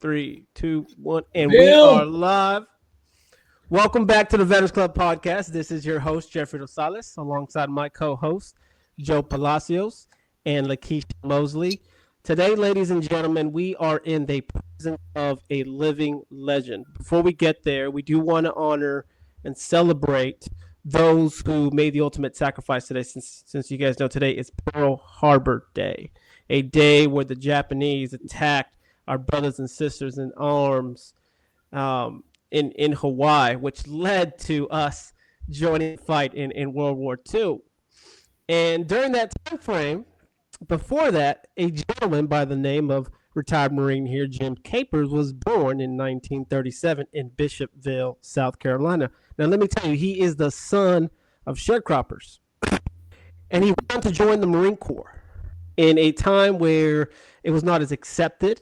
Three, two, one, and we are Bill, live. Welcome back to the Veterans Club podcast. This is your host, Jeffrey Rosales, alongside my co host, Joe Palacios and Lakeisha Mosley. Today, ladies and gentlemen, we are in the presence of a living legend. Before we get there, we do want to honor and celebrate those who made the ultimate sacrifice today, since you guys know today is Pearl Harbor Day, a day where the Japanese attacked our brothers and sisters in arms in Hawaii, which led to us joining the fight in World War II. And during that time frame, before that, a gentleman by the name of retired Marine here, Jim Capers, was born in 1937 in Bishopville, South Carolina. Now, let me tell you, he is the son of sharecroppers. And he went on to join the Marine Corps in a time where it was not as accepted.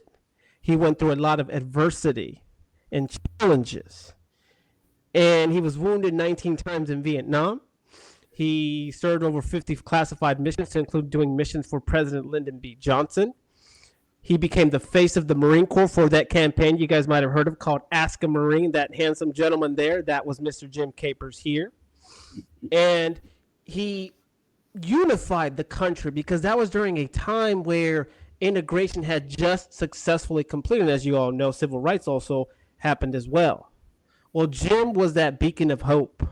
He went through a lot of adversity and challenges. And he was wounded 19 times in Vietnam. He served over 50 classified missions, to include doing missions for President Lyndon B. Johnson. He became the face of the Marine Corps for that campaign you guys might have heard of called Ask a Marine. That handsome gentleman there, that was Mr. Jim Capers here. And he unified the country because that was during a time where integration had just successfully completed. As you all know, civil rights also happened as well. Well, Jim was that beacon of hope.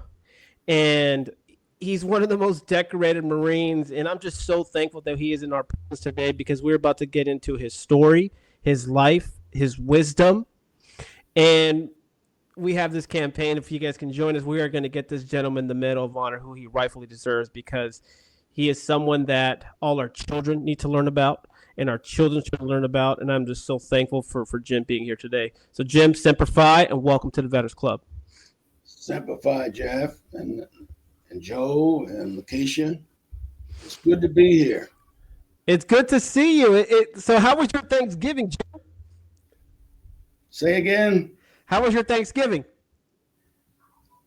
And he's one of the most decorated Marines, and I'm just so thankful that he is in our presence today because we're about to get into his story, his life, his wisdom, and we have this campaign. If you guys can join us, we are going to get this gentleman the Medal of Honor, who he rightfully deserves, because he is someone that all our children need to learn about, and our children should learn about, and I'm just so thankful for Jim being here today. So, Jim, Semper Fi, and welcome to the Veterans Club. Semper Fi, Jeff, and Joe and Lakeisha. It's good to be here. It's good to see you. So, how was your Thanksgiving, Jim? Say again. How was your Thanksgiving?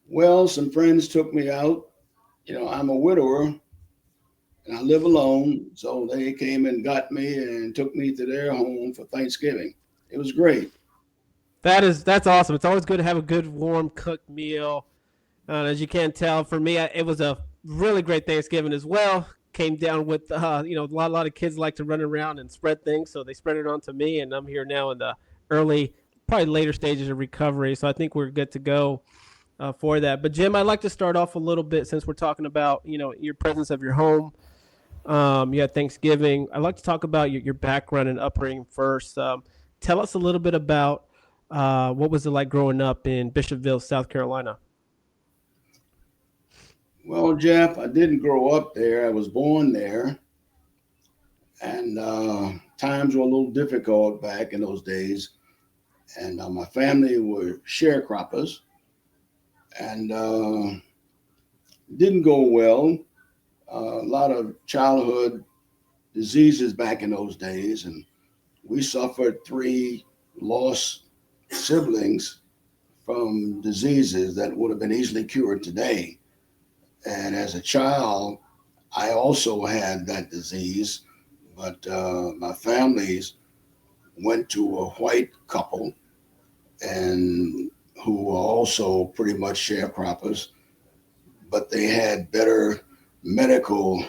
Well, some friends took me out. I'm a widower and I live alone. So they came and got me and took me to their home for Thanksgiving. It was great. That's awesome. It's always good to have a good warm cooked meal. As you can tell, for me, it was a really great Thanksgiving as well. Came down with a lot of kids like to run around and spread things, so they spread it on to me, and I'm here now in the early, probably later stages of recovery. So I think we're good to go for that. But Jim, I'd like to start off a little bit since we're talking about your presence of your home. You had Thanksgiving. I'd like to talk about your background and upbringing first. Tell us a little bit about what was it like growing up in Bishopville, South Carolina. Well, Jeff, I didn't grow up there. I was born there. And times were a little difficult back in those days. And my family were sharecroppers. And didn't go well. A lot of childhood diseases back in those days. And we suffered 3 lost siblings from diseases that would have been easily cured today. And as a child, I also had that disease, but my families went to a white couple and who were also pretty much sharecroppers, but they had better medical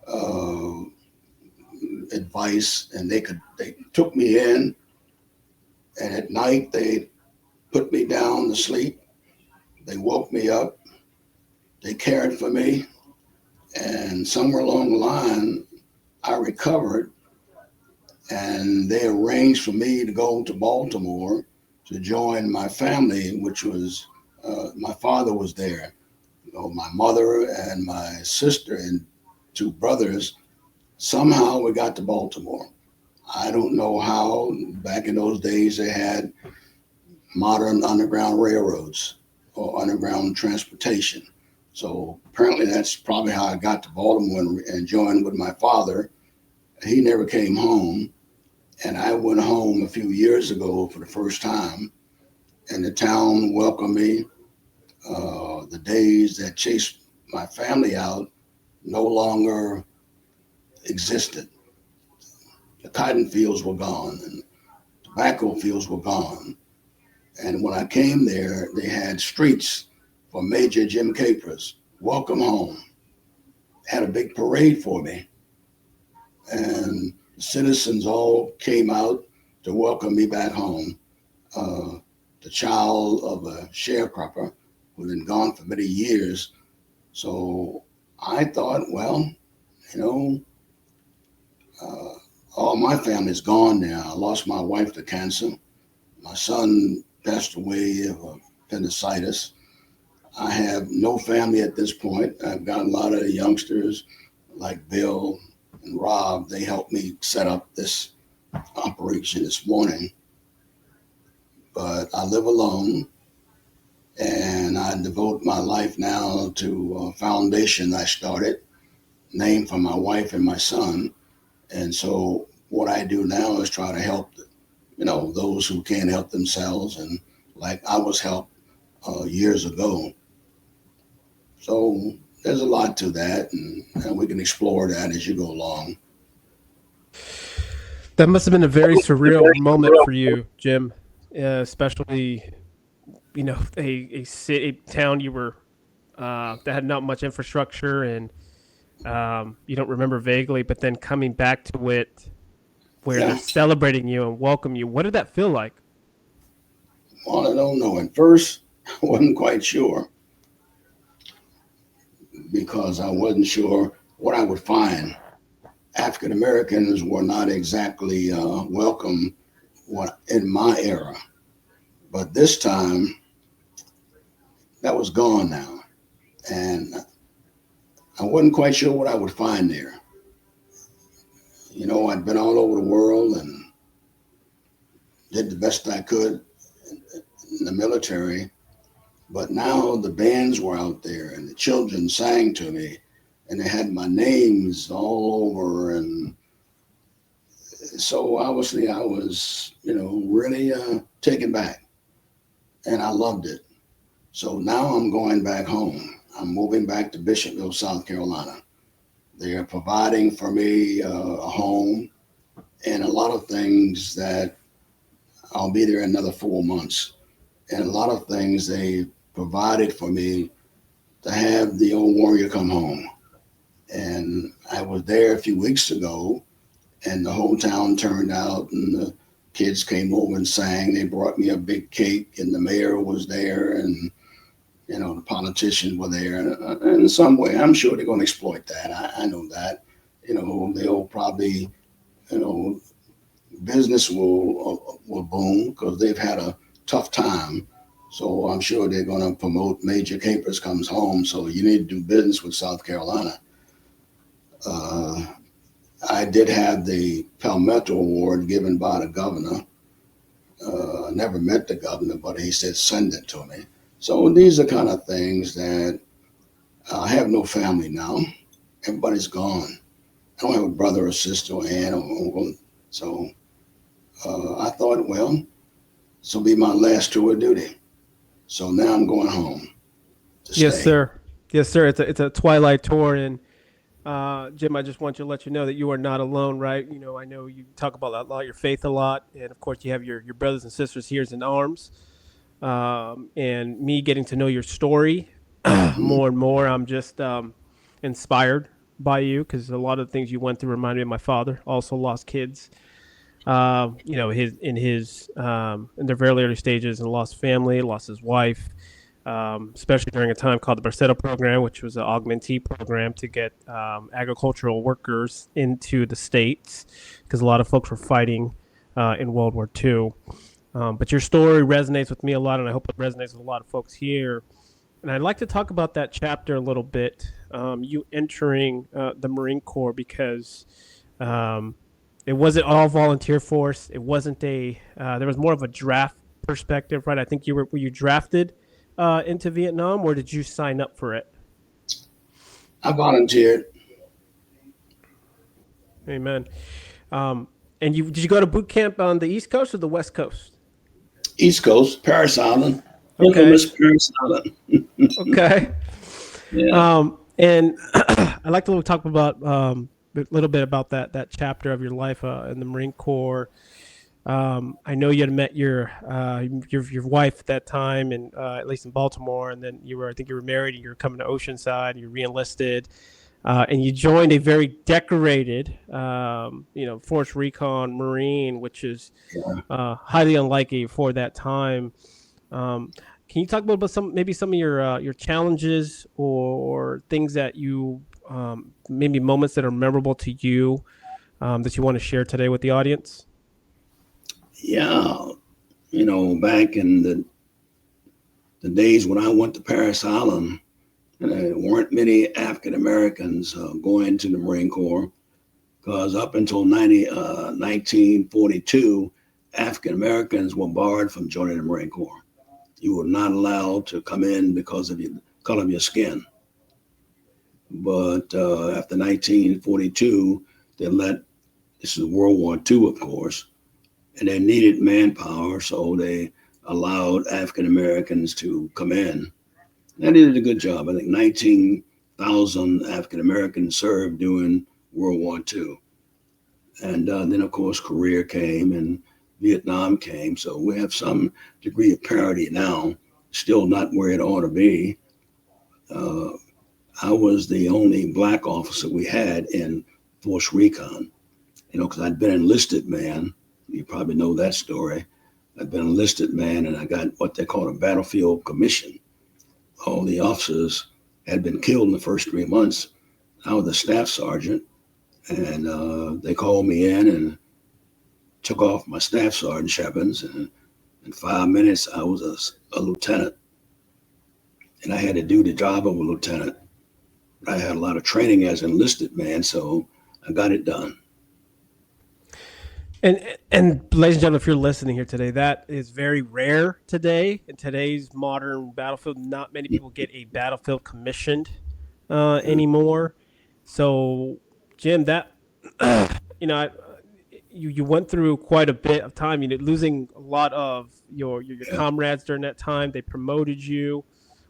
uh, advice, and they took me in, and at night they put me down to sleep. They woke me up. They cared for me, and somewhere along the line, I recovered, and they arranged for me to go to Baltimore to join my family, which was my father was there. My mother and my sister and 2 brothers. Somehow we got to Baltimore. I don't know how. Back in those days, they had modern underground railroads or underground transportation. So apparently that's probably how I got to Baltimore and joined with my father. He never came home. And I went home a few years ago for the first time. And the town welcomed me. The days that chased my family out no longer existed. The cotton fields were gone, and tobacco fields were gone. And when I came there, they had streets for Major Jim Capers. Welcome home. Had a big parade for me. And the citizens all came out to welcome me back home. The child of a sharecropper who'd been gone for many years. So I thought, well, you know, all my family's gone now. I lost my wife to cancer. My son passed away of appendicitis. I have no family at this point. I've got a lot of youngsters like Bill and Rob. They helped me set up this operation this morning. But I live alone, and I devote my life now to a foundation I started, named for my wife and my son. And so what I do now is try to help, those who can't help themselves, and like I was helped years ago. So there's a lot to that, and we can explore that as you go along. That must have been a very surreal moment for you, Jim, especially, a city, town you were that had not much infrastructure, and you don't remember vaguely, but then coming back to it where they're celebrating you and welcome you. What did that feel like? Well, I don't know. At first, I wasn't quite sure because I wasn't sure what I would find. African Americans were not exactly welcome in my era. But this time, that was gone now. And I wasn't quite sure what I would find there. I'd been all over the world and did the best I could in the military. But now the bands were out there and the children sang to me and they had my names all over. And so obviously I was, really taken back, and I loved it. So now I'm going back home. I'm moving back to Bishopville, South Carolina. They are providing for me a home and a lot of things that I'll be there another 4 months. And a lot of things they provided for me to have the old warrior come home. And I was there a few weeks ago, and the whole town turned out, and the kids came over and sang. They brought me a big cake, and the mayor was there, and the politicians were there. And in some way, I'm sure they're going to exploit that. I know that. They'll probably, business will boom because they've had a tough time. So I'm sure they're going to promote Major Capers comes home. So you need to do business with South Carolina. I did have the Palmetto Award given by the governor. I never met the governor, but he said, send it to me. So these are kind of things that I have no family now. Everybody's gone. I don't have a brother or sister or aunt or uncle. So I thought, well, this will be my last tour of duty. So now I'm going home. Yes, stay. sir. Yes, sir. It's a twilight tour, and Jim, I just want to let you know that you are not alone, right? I know you talk about a lot, your faith a lot, and of course you have your brothers and sisters here in arms. And me getting to know your story more and more, I'm just inspired by you, because a lot of the things you went through remind me of my father. Also lost kids, in their very early stages, and lost family, lost his wife. Especially during a time called the Barcetto program, which was an augmentee program to get agricultural workers into the States, because a lot of folks were fighting in World War II. But your story resonates with me a lot, and I hope it resonates with a lot of folks here. And I'd like to talk about that chapter a little bit, you entering the Marine Corps, because it wasn't all volunteer force. It wasn't there was more of a draft perspective, right? I think were you drafted into Vietnam, or did you sign up for it? I volunteered. Amen. And did you go to boot camp on the East Coast or the West Coast? East Coast, Paris Island. Okay. Infamous Paris Island. Okay. Yeah. And I'd like to talk about a little bit about that chapter of your life in the Marine Corps. I know you had met your wife at that time, and at least in Baltimore, and then I think you were married, and you were coming to Oceanside, and you reenlisted, and you joined a very decorated, Force Recon Marine, which is Yeah. highly unlikely for that time. Can you talk about some of your challenges or things that you maybe moments that are memorable to you that you want to share today with the audience? Yeah. Back in the days when I went to Paris Island, there weren't many African Americans going to the Marine Corps because up until 1942, African Americans were barred from joining the Marine Corps. You were not allowed to come in because of your color of your skin. But after 1942, this is World War II, of course, and they needed manpower, so they allowed African Americans to come in. They did a good job. I think 19,000 African Americans served during World War II. And then, of course, Korea came and Vietnam came. So we have some degree of parity now, still not where it ought to be. Uh, I was the only black officer we had in Force Recon, because I'd been enlisted man. You probably know that story. I'd been enlisted man, and I got what they call a battlefield commission. All the officers had been killed in the first 3 months. I was a staff sergeant, and they called me in and took off my staff sergeant weapons, and in 5 minutes I was a lieutenant, and I had to do the job of a lieutenant. I had a lot of training as an enlisted man, so I got it done. And ladies and gentlemen, if you're listening here today, that is very rare today in today's modern battlefield. Not many people get a battlefield commissioned anymore. So, Jim, that you know, I, you went through quite a bit of time. Losing a lot of your Yeah. comrades during that time. They promoted you.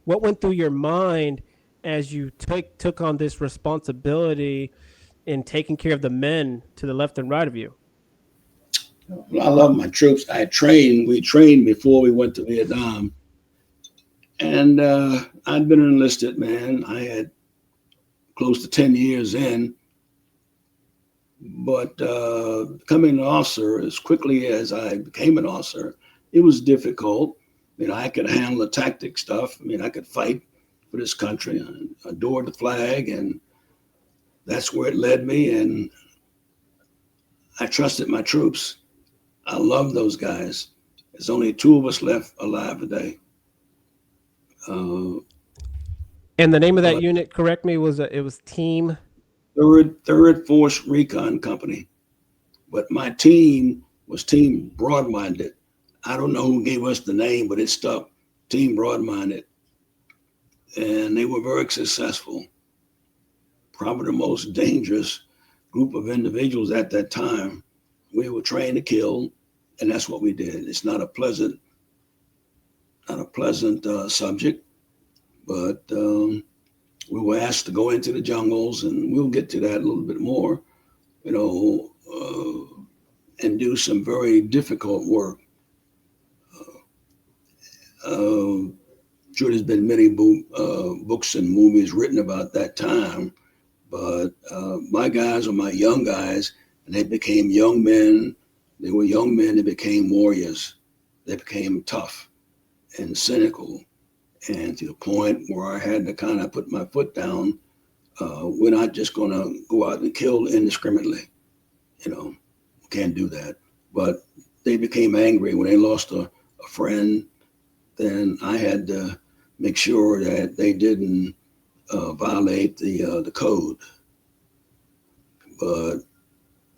What went through your mind as you took on this responsibility in taking care of the men to the left and right of you? Well, I love my troops. We trained before we went to Vietnam. And I'd been an enlisted man. I had close to 10 years in. But becoming an officer, as quickly as I became an officer, it was difficult. I could handle the tactic stuff. I could fight for this country. I adored the flag, and that's where it led me. And I trusted my troops. I love those guys. There's only two of us left alive today. Uh, And the name of that but unit, correct me, it was Team. third Force Recon Company. But my team was Team Broadminded. I don't know who gave us the name, but it stuck. Team Broadminded. And they were very successful. Probably the most dangerous group of individuals at that time. We were trained to kill, and that's what we did. It's not a pleasant subject, but we were asked to go into the jungles, and we'll get to that a little bit more, and do some very difficult work. Sure, there's been many books and movies written about that time, but my guys were my young guys, and they became young men. They were young men that became warriors. They became tough and cynical, and to the point where I had to kind of put my foot down. We're not just going to go out and kill indiscriminately. We can't do that. But they became angry when they lost a friend. Then I had to make sure that they didn't violate the code. But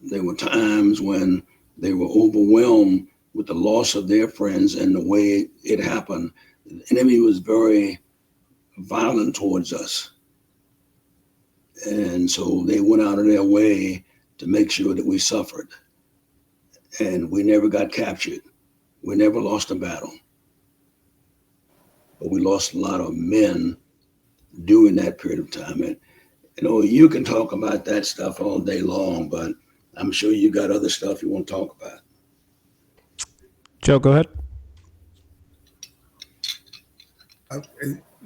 there were times when they were overwhelmed with the loss of their friends and the way it happened. The enemy was very violent towards us. And so they went out of their way to make sure that we suffered. And we never got captured. We never lost a battle. But we lost a lot of men during that period of time. And, you can talk about that stuff all day long, but I'm sure you got other stuff you want to talk about. Joe, go ahead.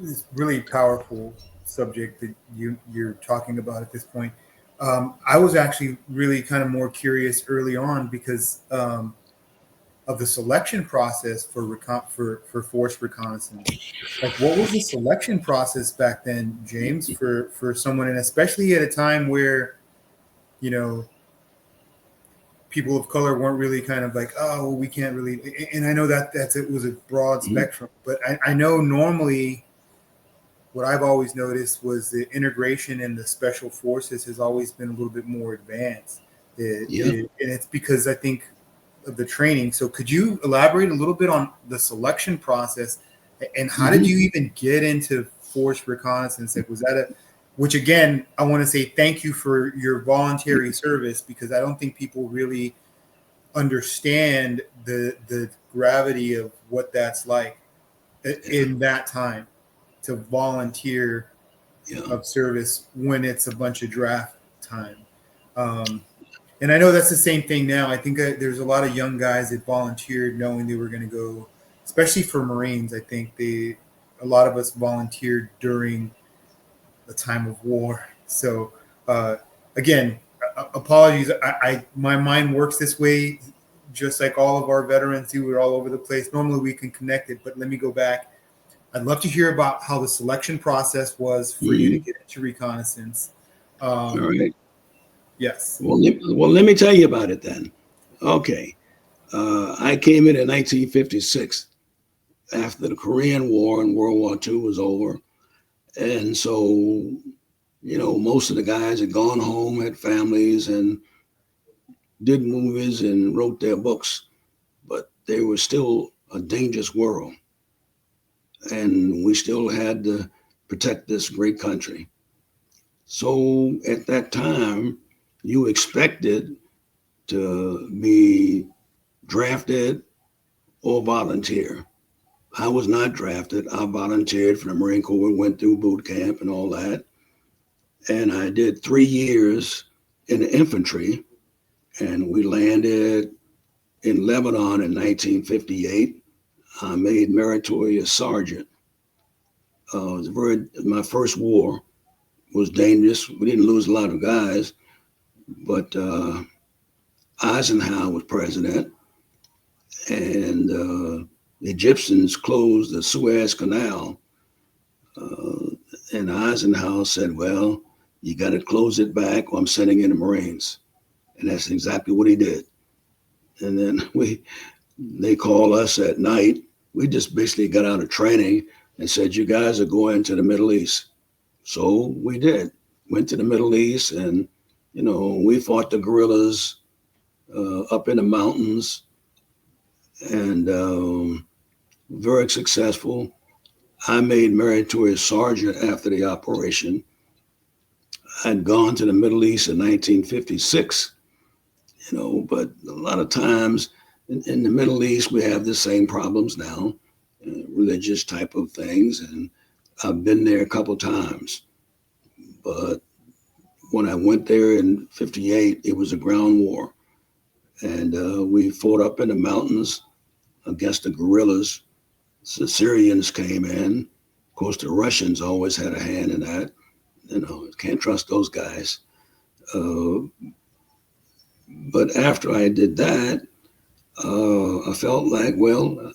It's really powerful subject that you're talking about at this point. I was actually really kind of more curious early on because of the selection process for force reconnaissance. Like, what was the selection process back then, James, for someone, and especially at a time where, you know, people of color weren't really kind of like, oh, we can't really. And I know that it was a broad spectrum, but I know normally what I've always noticed was the integration in the special forces has always been a little bit more advanced. And it's because I think of the training. So could you elaborate a little bit on the selection process and how did you even get into force reconnaissance? Like, was that which again, I want to say thank you for your voluntary service, because I don't think people really understand the gravity of what that's like in that time to volunteer of service when it's a bunch of draft time. And I know that's the same thing now. I think there's a lot of young guys that volunteered knowing they were going to go, especially for Marines. I think a lot of us volunteered during the time of war. So again, apologies. My mind works this way, just like all of our veterans do. We're all over the place. Normally we can connect it, but let me go back. I'd love to hear about how the selection process was for you to get into reconnaissance. All right. Yes. Well, let me tell you about it then. Okay. I came in 1956 after the Korean War and World War II was over. And so, you know, most of the guys had gone home, had families, and did movies and wrote their books. But there was still a dangerous world. And we still had to protect this great country. So at that time, you expected to be drafted or volunteer. I was not drafted. I volunteered for the Marine Corps, went through boot camp and all that. And I did 3 years in the infantry, and we landed in Lebanon in 1958. I made meritorious sergeant. My first war was dangerous. We didn't lose a lot of guys, but Eisenhower was president, and the Egyptians closed the Suez Canal. And Eisenhower said, well, you got to close it back or I'm sending in the Marines. And that's exactly what he did. And then they called us at night. We just basically got out of training and said, you guys are going to the Middle East. So we did. Went to the Middle East, and, you know, we fought the guerrillas up in the mountains, and very successful. I made meritorious sergeant after the operation. I'd gone to the Middle East in 1956, you know, but a lot of times in the Middle East, we have the same problems now, religious type of things. And I've been there a couple times. But when I went there in 58, it was a ground war. And we fought up in the mountains against the guerrillas. The Syrians came in. Of course, the Russians always had a hand in that. You know, can't trust those guys. But after I did that, I felt like, well,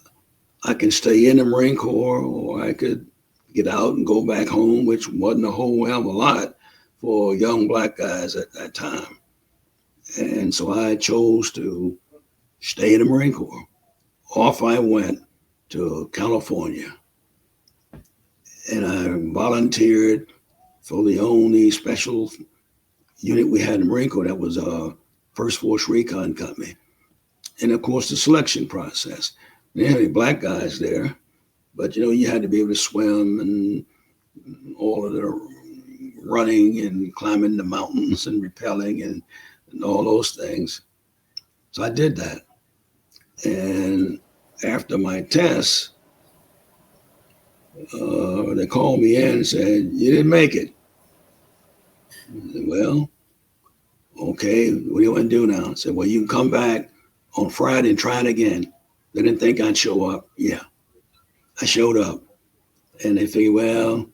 I can stay in the Marine Corps, or I could get out and go back home, which wasn't a whole hell of a lot for young black guys at that time. And so I chose to stay in the Marine Corps. Off I went to California, and I volunteered for the only special unit we had in the Marine Corps. That was First Force Recon Company. And of course, the selection process. They had any black guys there, but you know, you had to be able to swim and all of the running and climbing the mountains and rappelling and all those things. So I did that. And after my test, they called me in and said, you didn't make it. I said, well, okay, what do you want to do now? I said, well, you can come back on Friday and try it again. They didn't think I'd show up. Yeah, I showed up. And they figured, well,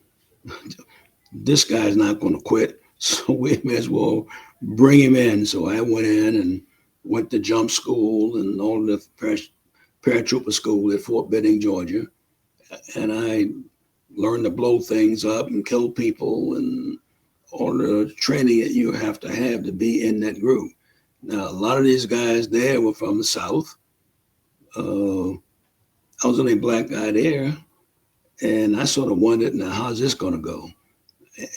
this guy's not going to quit. So we may as well bring him in. So I went in and went to jump school and all the paratrooper school at Fort Benning, Georgia. And I learned to blow things up and kill people and all the training that you have to be in that group. Now, a lot of these guys there were from the South. I was the only black guy there. And I sort of wondered, now, how's this going to go?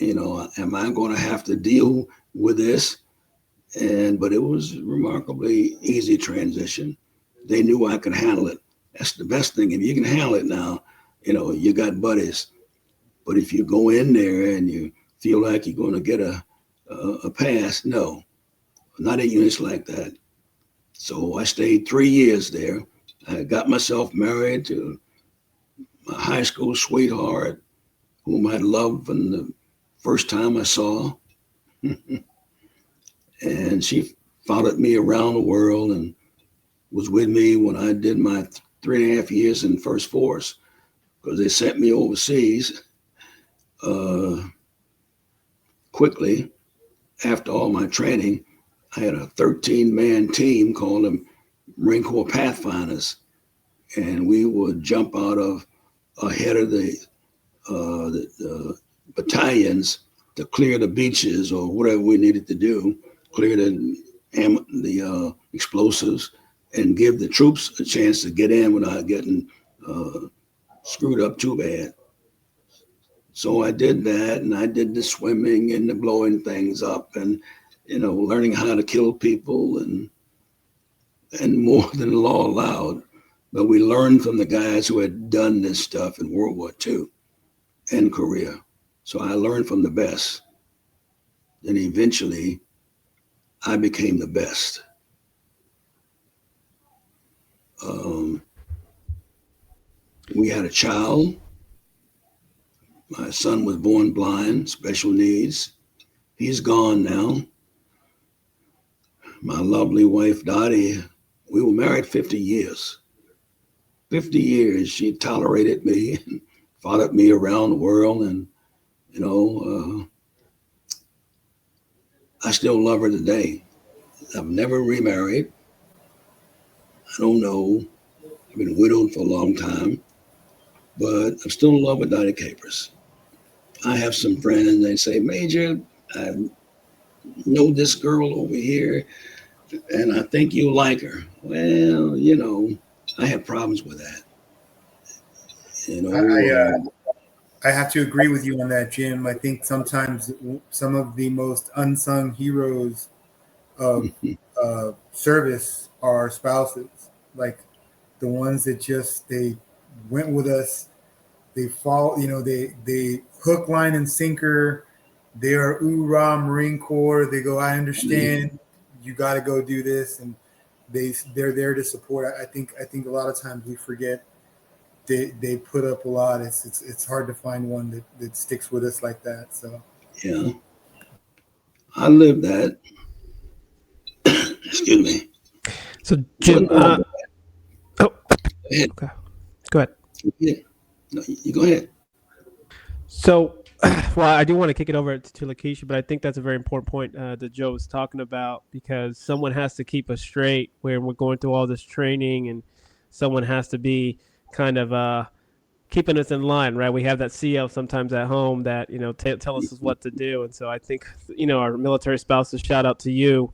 You know, am I going to have to deal with this? But it was a remarkably easy transition. They knew I could handle it. That's the best thing. If you can handle it now, you know, you got buddies. But if you go in there and you feel like you're going to get a pass, no, not at units like that. So I stayed 3 years there. I got myself married to my high school sweetheart, whom I loved from the first time I saw. And she followed me around the world and was with me when I did my 3.5 years in First Force, because they sent me overseas quickly after all my training. I had a 13-man team called the Marine Corps Pathfinders, and we would jump out of ahead of the battalions to clear the beaches or whatever we needed to do, clear the explosives, and give the troops a chance to get in without getting screwed up too bad. So I did that, and I did the swimming and the blowing things up, and learning how to kill people and more than the law allowed. But we learned from the guys who had done this stuff in World War II and Korea. So I learned from the best. Then eventually I became the best. We had a child. My son was born blind, special needs. He's gone now. My lovely wife, Dottie, we were married 50 years. 50 years, she tolerated me and followed me around the world. And, I still love her today. I've never remarried. I don't know. I've been widowed for a long time, but I'm still in love with Dottie Capers. I have some friends, and they say, Major, I know this girl over here, and I think you like her. Well, I have problems with that. I have to agree with you on that, Jim. I think sometimes some of the most unsung heroes of service are spouses, like the ones that they went with us. They fall, they hook, line, and sinker. They are hoorah Marine Corps. They go, I understand. You got to go do this, and they're there to support. I think a lot of times we forget they put up a lot. It's hard to find one that sticks with us like that. So yeah, I live that. Excuse me. So Jim, go ahead. Okay, go ahead. Yeah. No, you go ahead. So, well, I do want to kick it over to Lakeisha, but I think that's a very important point that Joe was talking about, because someone has to keep us straight when we're going through all this training, and someone has to be kind of keeping us in line, right? We have that CL sometimes at home that, tell us what to do. And so I think, our military spouses, shout out to you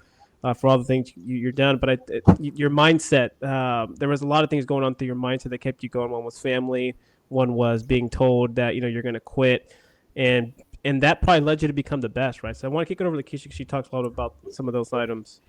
for all the things you're done. But your mindset, there was a lot of things going on through your mindset that kept you going. One was family. One was being told that, you're going to quit. And that probably led you to become the best, right? So I want to kick it over to Keisha, because she talks a lot about some of those items.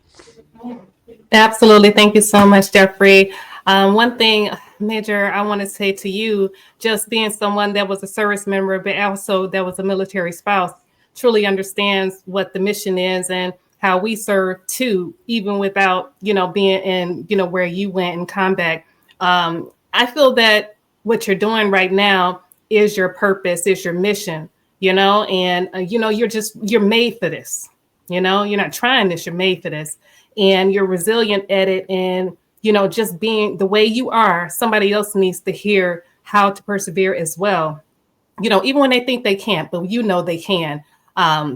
Absolutely. Thank you so much, Jeffrey. One thing, Major, I want to say to you, just being someone that was a service member, but also that was a military spouse, truly understands what the mission is and how we serve too, even without, being in, where you went in combat. I feel that what you're doing right now is your purpose, is your mission, and, you're made for this, you're not trying this, you're made for this, and you're resilient at it. And, just being the way you are, somebody else needs to hear how to persevere as well. Even when they think they can't, but they can.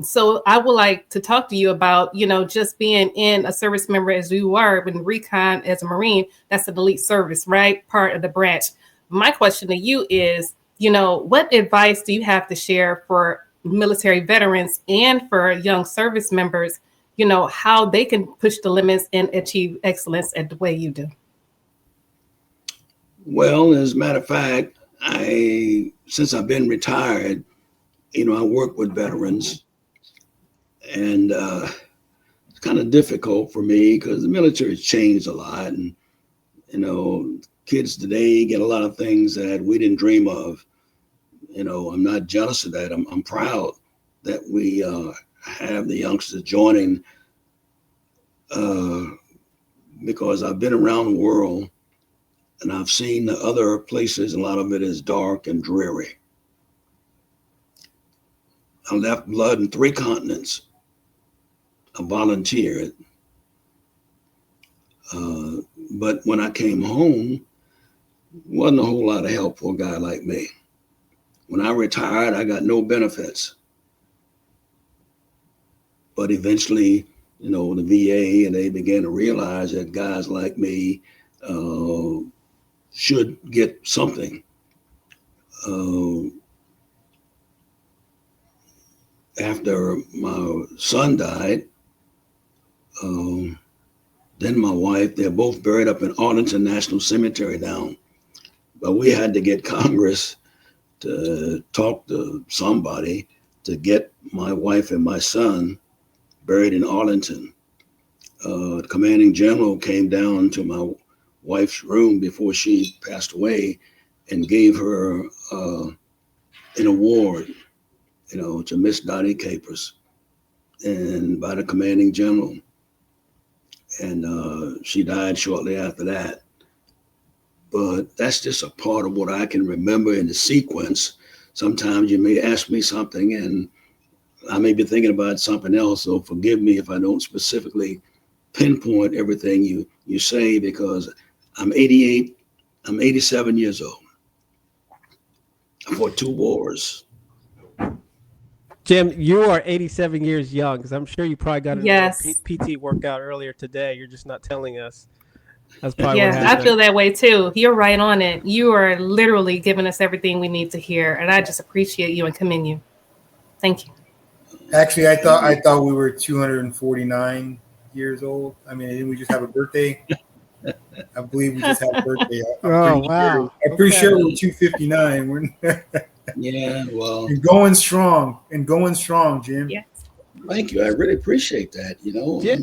So I would like to talk to you about, just being in a service member as you are in recon as a Marine. That's an elite service, right? Part of the branch. My question to you is, what advice do you have to share for military veterans and for young service members, how they can push the limits and achieve excellence at the way you do? Well, as a matter of fact, since I've been retired, I work with veterans, and it's kind of difficult for me because the military has changed a lot, and kids today get a lot of things that we didn't dream of. I'm not jealous of that. I'm proud that we have the youngsters joining because I've been around the world and I've seen the other places. A lot of it is dark and dreary. I left blood in 3 continents. I volunteered. But when I came home, wasn't a whole lot of help for a guy like me. When I retired, I got no benefits. But eventually, the VA, and they began to realize that guys like me should get something. After my son died, then my wife, they're both buried up in Arlington National Cemetery now. But we had to get Congress to talk to somebody to get my wife and my son buried in Arlington. The commanding general came down to my wife's room before she passed away and gave her an award, to Miss Dottie Capers, and by the commanding general. And she died shortly after that. But that's just a part of what I can remember in the sequence. Sometimes you may ask me something and I may be thinking about something else, so forgive me if I don't specifically pinpoint everything you say, because I'm 87 years old. I fought 2 wars. Jim, you are 87 years young, because I'm sure you probably got a PT workout earlier today. You're just not telling us. That's probably what happened. I feel that way too. You're right on it. You are literally giving us everything we need to hear, and I just appreciate you and commend you. Thank you. Actually, I thought we were 249 years old. I mean, didn't we just have a birthday? I believe we just had a birthday. Wow. I'm pretty sure we're 259. Yeah, well. And going strong, Jim. Yes. Thank you. I really appreciate that. Yeah.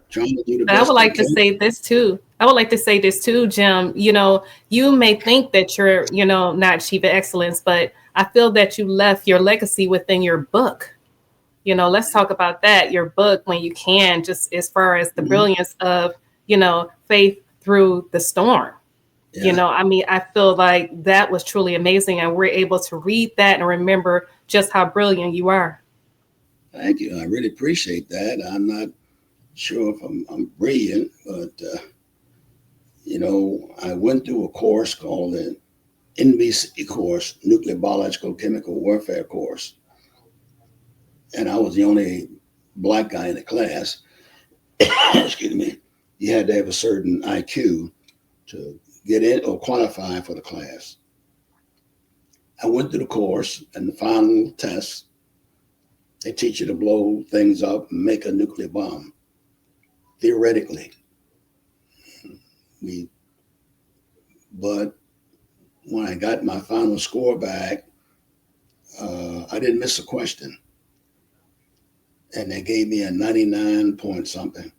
Trying to do the best. I would like to say this too, Jim. You may think that you're, not achieving excellence, but I feel that you left your legacy within your book. Let's talk about that. Your book, when you can, just as far as the brilliance of, faith through the storm. Yeah. I feel like that was truly amazing, and we're able to read that and remember just how brilliant you are. Thank you. I really appreciate that. I'm not sure if I'm brilliant, but I went through a course called the NBC course, Nuclear Biological Chemical Warfare course, and I was the only Black guy in the class. Excuse me. You had to have a certain IQ to get in or qualify for the class. I went through the course, and the final test, they teach you to blow things up and make a nuclear bomb. Theoretically. But when I got my final score back, I didn't miss a question. And they gave me a 99 point something.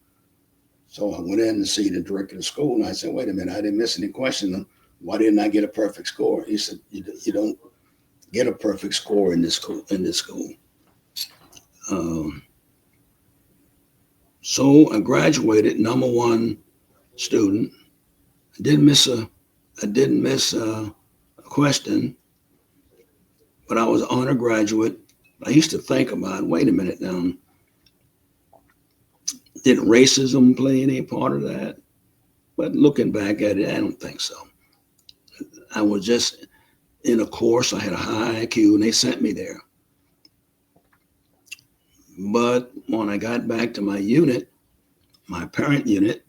So I went in to see the director of the school, and I said, wait a minute, I didn't miss any questions. Why didn't I get a perfect score? He said, you don't get a perfect score in this school. So I graduated #1 student. I didn't miss a question, but I was honor graduate. I used to think about, wait a minute now, did racism play any part of that? But looking back at it, I don't think so. I was just in a course. I had a high IQ, and they sent me there. But when I got back to my unit, my parent unit,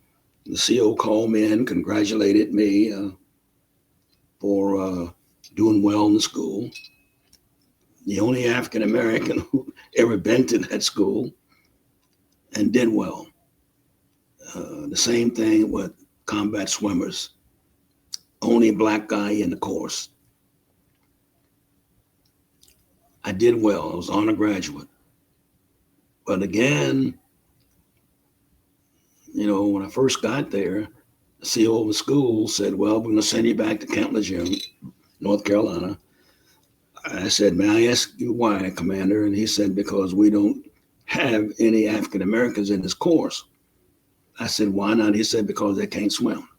the CO called me and congratulated me for doing well in the school. The only African American who ever been to that school and did well. The same thing with combat swimmers. Only black guy in the course. I did well. I was honor graduate. But again, when I first got there, the CO of the school said, well, we're going to send you back to Camp Lejeune, North Carolina. I said, may I ask you why, Commander? And he said, because we don't have any African Americans in this course. I said, why not? He said, because they can't swim.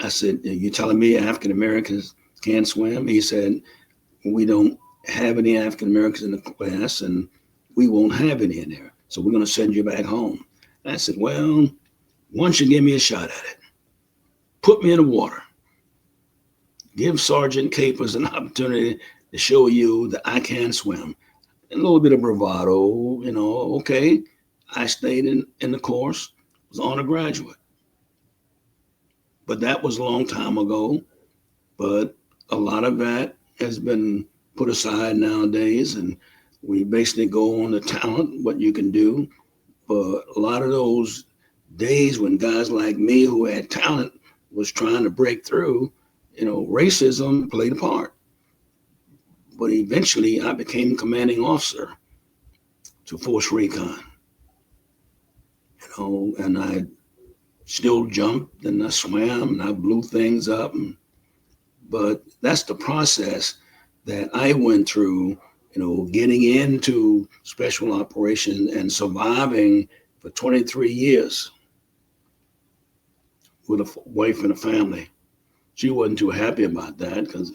I said, you telling me African Americans can't swim? He said, we don't have any African Americans in the class, and we won't have any in there. So we're going to send you back home. I said, well, why don't you give me a shot at it? Put me in the water. Give Sergeant Capers an opportunity to show you that I can swim. A little bit of bravado, okay. I stayed in the course, was honor graduate. But that was a long time ago. But a lot of that has been put aside nowadays, and we basically go on the talent, what you can do. But a lot of those days when guys like me who had talent was trying to break through, racism played a part. But eventually I became commanding officer to Force Recon, and I still jumped and I swam and I blew things up. But that's the process that I went through, getting into special operations and surviving for 23 years with a wife and a family. She wasn't too happy about that because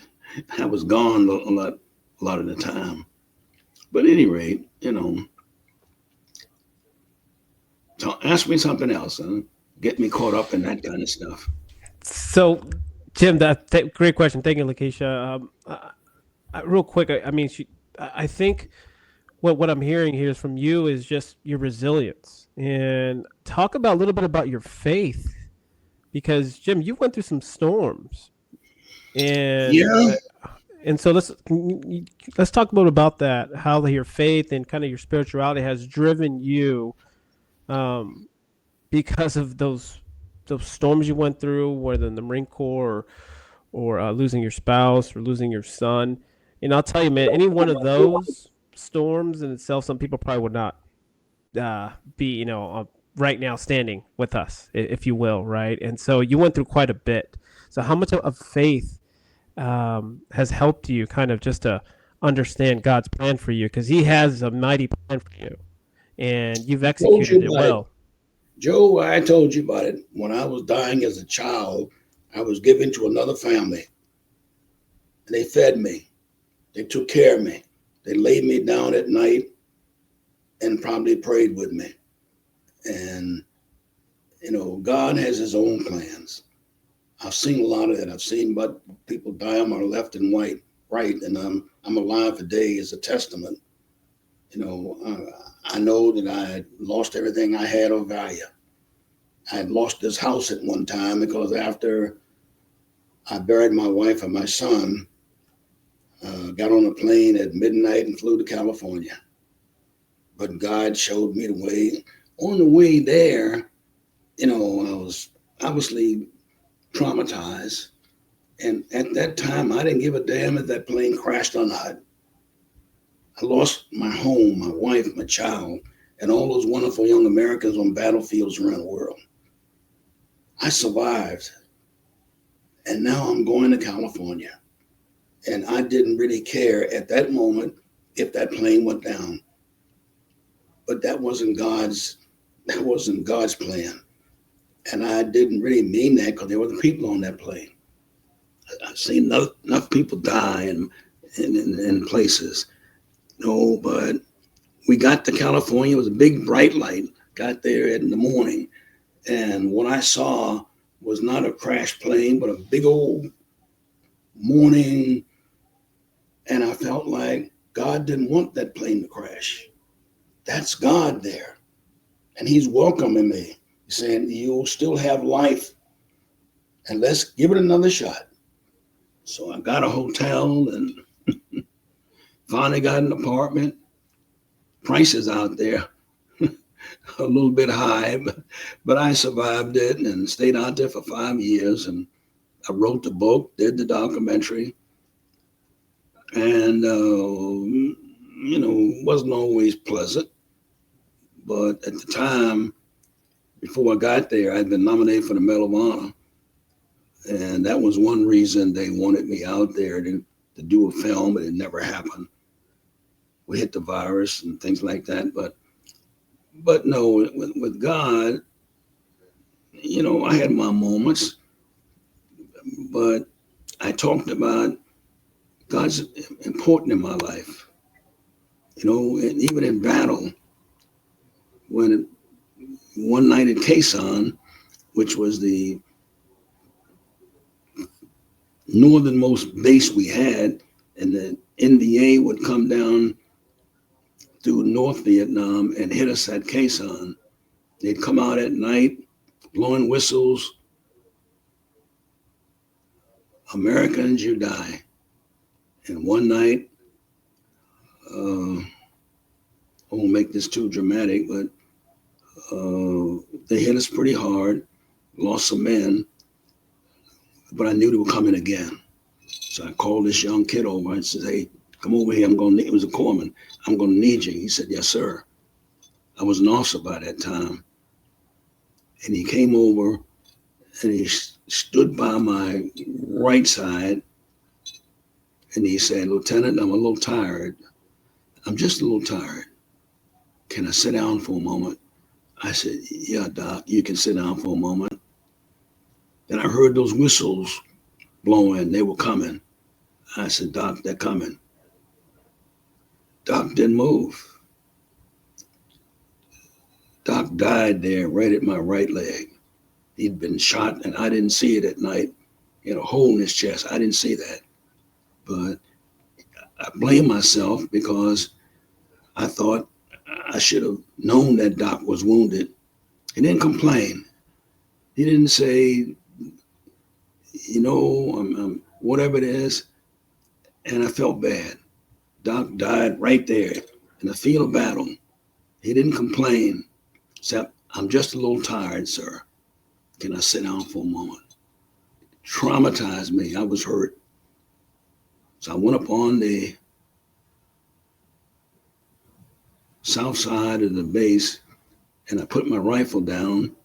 I was gone a lot of the time. But at any rate, ask me something else and get me caught up in that kind of stuff. So, Jim, great question. Thank you, Lakeisha. Real quick, I think what I'm hearing here from you is just your resilience, and talk about a little bit about your faith, because Jim, you went through some storms, and Yeah. And so let's talk a little about that. How your faith and kind of your spirituality has driven you, because of those storms you went through, whether in the Marine Corps or losing your spouse or losing your son. And I'll tell you, man, any one of those storms in itself, some people probably would not be, right now standing with us, if you will, right? And so you went through quite a bit. So how much of faith has helped you kind of just to understand God's plan for you? Because He has a mighty plan for you, and you've executed it well. Joe, I told you about it. When I was dying as a child, I was given to another family. And they fed me. They took care of me. They laid me down at night and probably prayed with me. And, God has His own plans. I've seen a lot of that. I've seen people die on my left and right, and I'm alive today as a testament. I know that I had lost everything I had of value. I had lost this house at one time because after I buried my wife and my son, got on a plane at midnight and flew to California. But God showed me the way. On the way there, I was obviously traumatized. And at that time, I didn't give a damn if that plane crashed or not. I lost my home, my wife, my child, and all those wonderful young Americans on battlefields around the world. I survived. And now I'm going to California. And I didn't really care at that moment if that plane went down. But that wasn't God's plan. And I didn't really mean that because there were the people on that plane. I've seen enough people die in places. But we got to California. It was a big bright light. Got there in the morning. And what I saw was not a crash plane, but a big old morning. And I felt like God didn't want that plane to crash. That's God there. And he's welcoming me. He's saying, you'll still have life. And let's give it another shot. So I got a hotel and finally got an apartment. Prices out there a little bit high, but I survived it and stayed out there for 5 years. And I wrote the book, did the documentary, and wasn't always pleasant. But at the time, before I got there, I'd been nominated for the Medal of Honor, and that was one reason they wanted me out there to do a film, but it never happened. We hit the virus and things like that, but no, with God, I had my moments, but I talked about God's important in my life. And even in battle, when one night at Quezon, which was the northernmost base we had, and the NVA would come down through North Vietnam and hit us at Quezon. They'd come out at night, blowing whistles. Americans, you die. And one night, I won't make this too dramatic, but they hit us pretty hard, lost some men, but I knew they were coming again. So I called this young kid over and said, hey, come over here. It was a corpsman. I'm going to need you. He said, yes, sir. I was an officer by that time. And he came over and he stood by my right side and he said, Lieutenant, I'm a little tired. I'm just a little tired. Can I sit down for a moment? I said, yeah, Doc, you can sit down for a moment. Then I heard those whistles blowing. They were coming. I said, Doc, they're coming. Doc didn't move. Doc died there right at my right leg. He'd been shot and I didn't see it at night. He had a hole in his chest. I didn't see that. But I blame myself because I thought I should have known that Doc was wounded. He didn't complain. He didn't say, I'm whatever it is. And I felt bad. Doc died right there in the field of battle. He didn't complain, except, I'm just a little tired, sir. Can I sit down for a moment? Traumatized me. I was hurt. So I went up on the south side of the base and I put my rifle down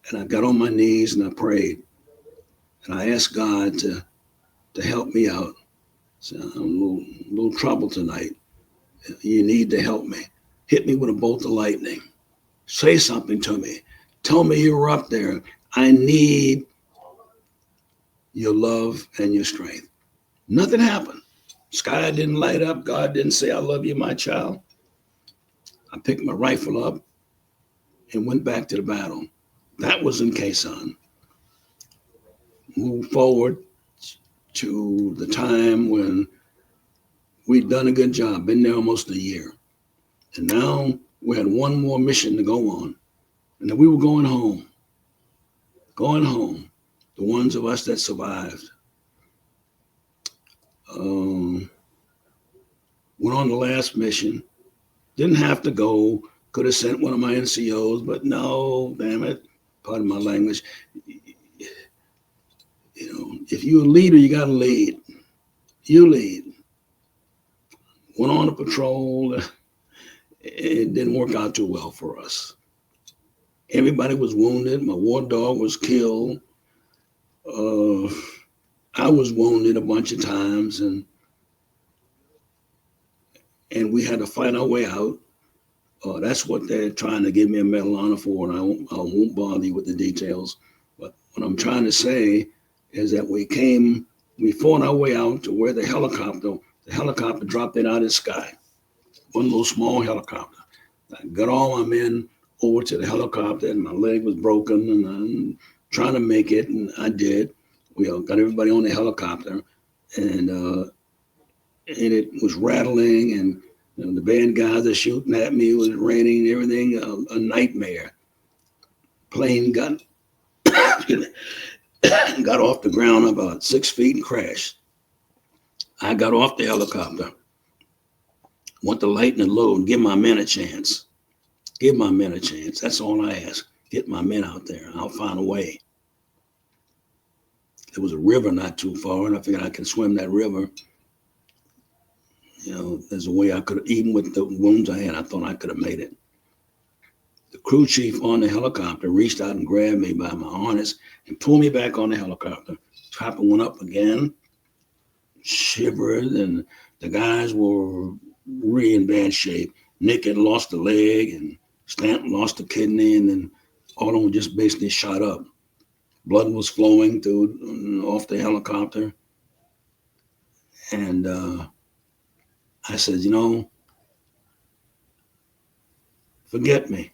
and I got on my knees and I prayed. And I asked God to help me out. So I'm a little trouble tonight. You need to help me. Hit me with a bolt of lightning. Say something to me. Tell me you were up there. I need your love and your strength. Nothing happened. Sky didn't light up. God didn't say, I love you, my child. I picked my rifle up and went back to the battle. That was in Quezon. Moved forward to the time when we'd done a good job, been there almost a year. And now we had one more mission to go on. And then we were going home, the ones of us that survived. Went on the last mission, didn't have to go, could have sent one of my NCOs, but no, damn it, pardon my language. If you're a leader, you got to lead. You lead. Went on a patrol. It didn't work out too well for us. Everybody was wounded. My war dog was killed. I was wounded a bunch of times, and we had to fight our way out. That's what they're trying to give me a Medal of Honor for, and I won't bother you with the details. But what I'm trying to say is that we fought our way out to where the helicopter dropped it out of the sky. One little small helicopter. I got all my men over to the helicopter, and my leg was broken, and I'm trying to make it, and I did. We got everybody on the helicopter, and it was rattling, and the band guys are shooting at me. It was raining, everything, a nightmare. Plane got got off the ground about 6 feet and crashed. I got off the helicopter, want to lighten the load, give my men a chance. Give my men a chance. That's all I ask. Get my men out there. I'll find a way. There was a river not too far, and I figured I could swim that river. There's a way I could, even with the wounds I had, I thought I could have made it. The crew chief on the helicopter reached out and grabbed me by my harness and pulled me back on the helicopter. Chopper went up again, shivered, and the guys were really in bad shape. Nick had lost a leg, and Stanton lost a kidney, and then all of them just basically shot up. Blood was flowing off the helicopter. And I said, forget me.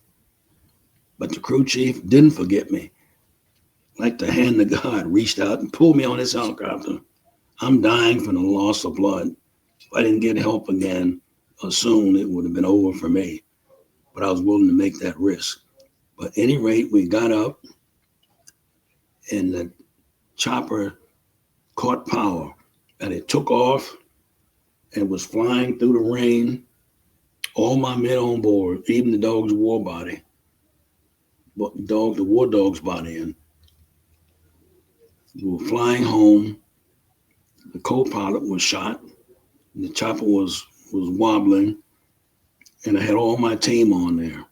But the crew chief didn't forget me. Like the hand of God reached out and pulled me on his helicopter. I'm dying from the loss of blood. If I didn't get help again soon, it would have been over for me. But I was willing to make that risk. But at any rate, we got up, and the chopper caught power, and it took off and was flying through the rain. All my men on board, even the dog's war body, the war dog's body in. We were flying home. The co-pilot was shot. The chopper was wobbling, and I had all my team on there.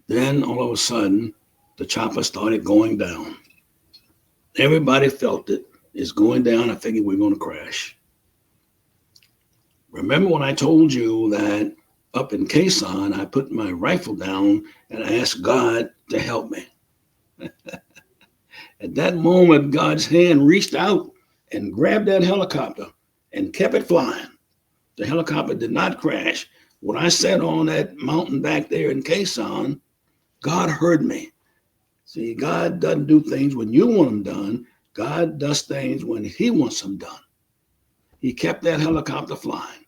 Then all of a sudden, the chopper started going down. Everybody felt it. It's going down. I figured we're going to crash. Remember when I told you that up in Quezon, I put my rifle down and I asked God to help me. At that moment, God's hand reached out and grabbed that helicopter and kept it flying. The helicopter did not crash. When I sat on that mountain back there in Quezon, God heard me. See, God doesn't do things when you want them done. God does things when he wants them done. He kept that helicopter flying.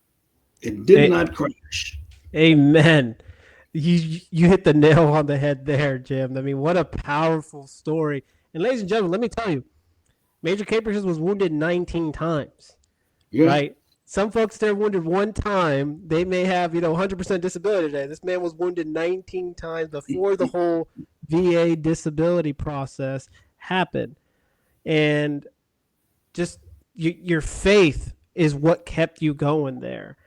It did not crash. Amen. You hit the nail on the head there, Jim. I mean, what a powerful story. And ladies and gentlemen, let me tell you, Major Capers was wounded 19 times. Yeah. Right? Some folks they're wounded one time. They may have, 100% disability today. This man was wounded 19 times before the whole VA disability process happened. And just your faith is what kept you going there.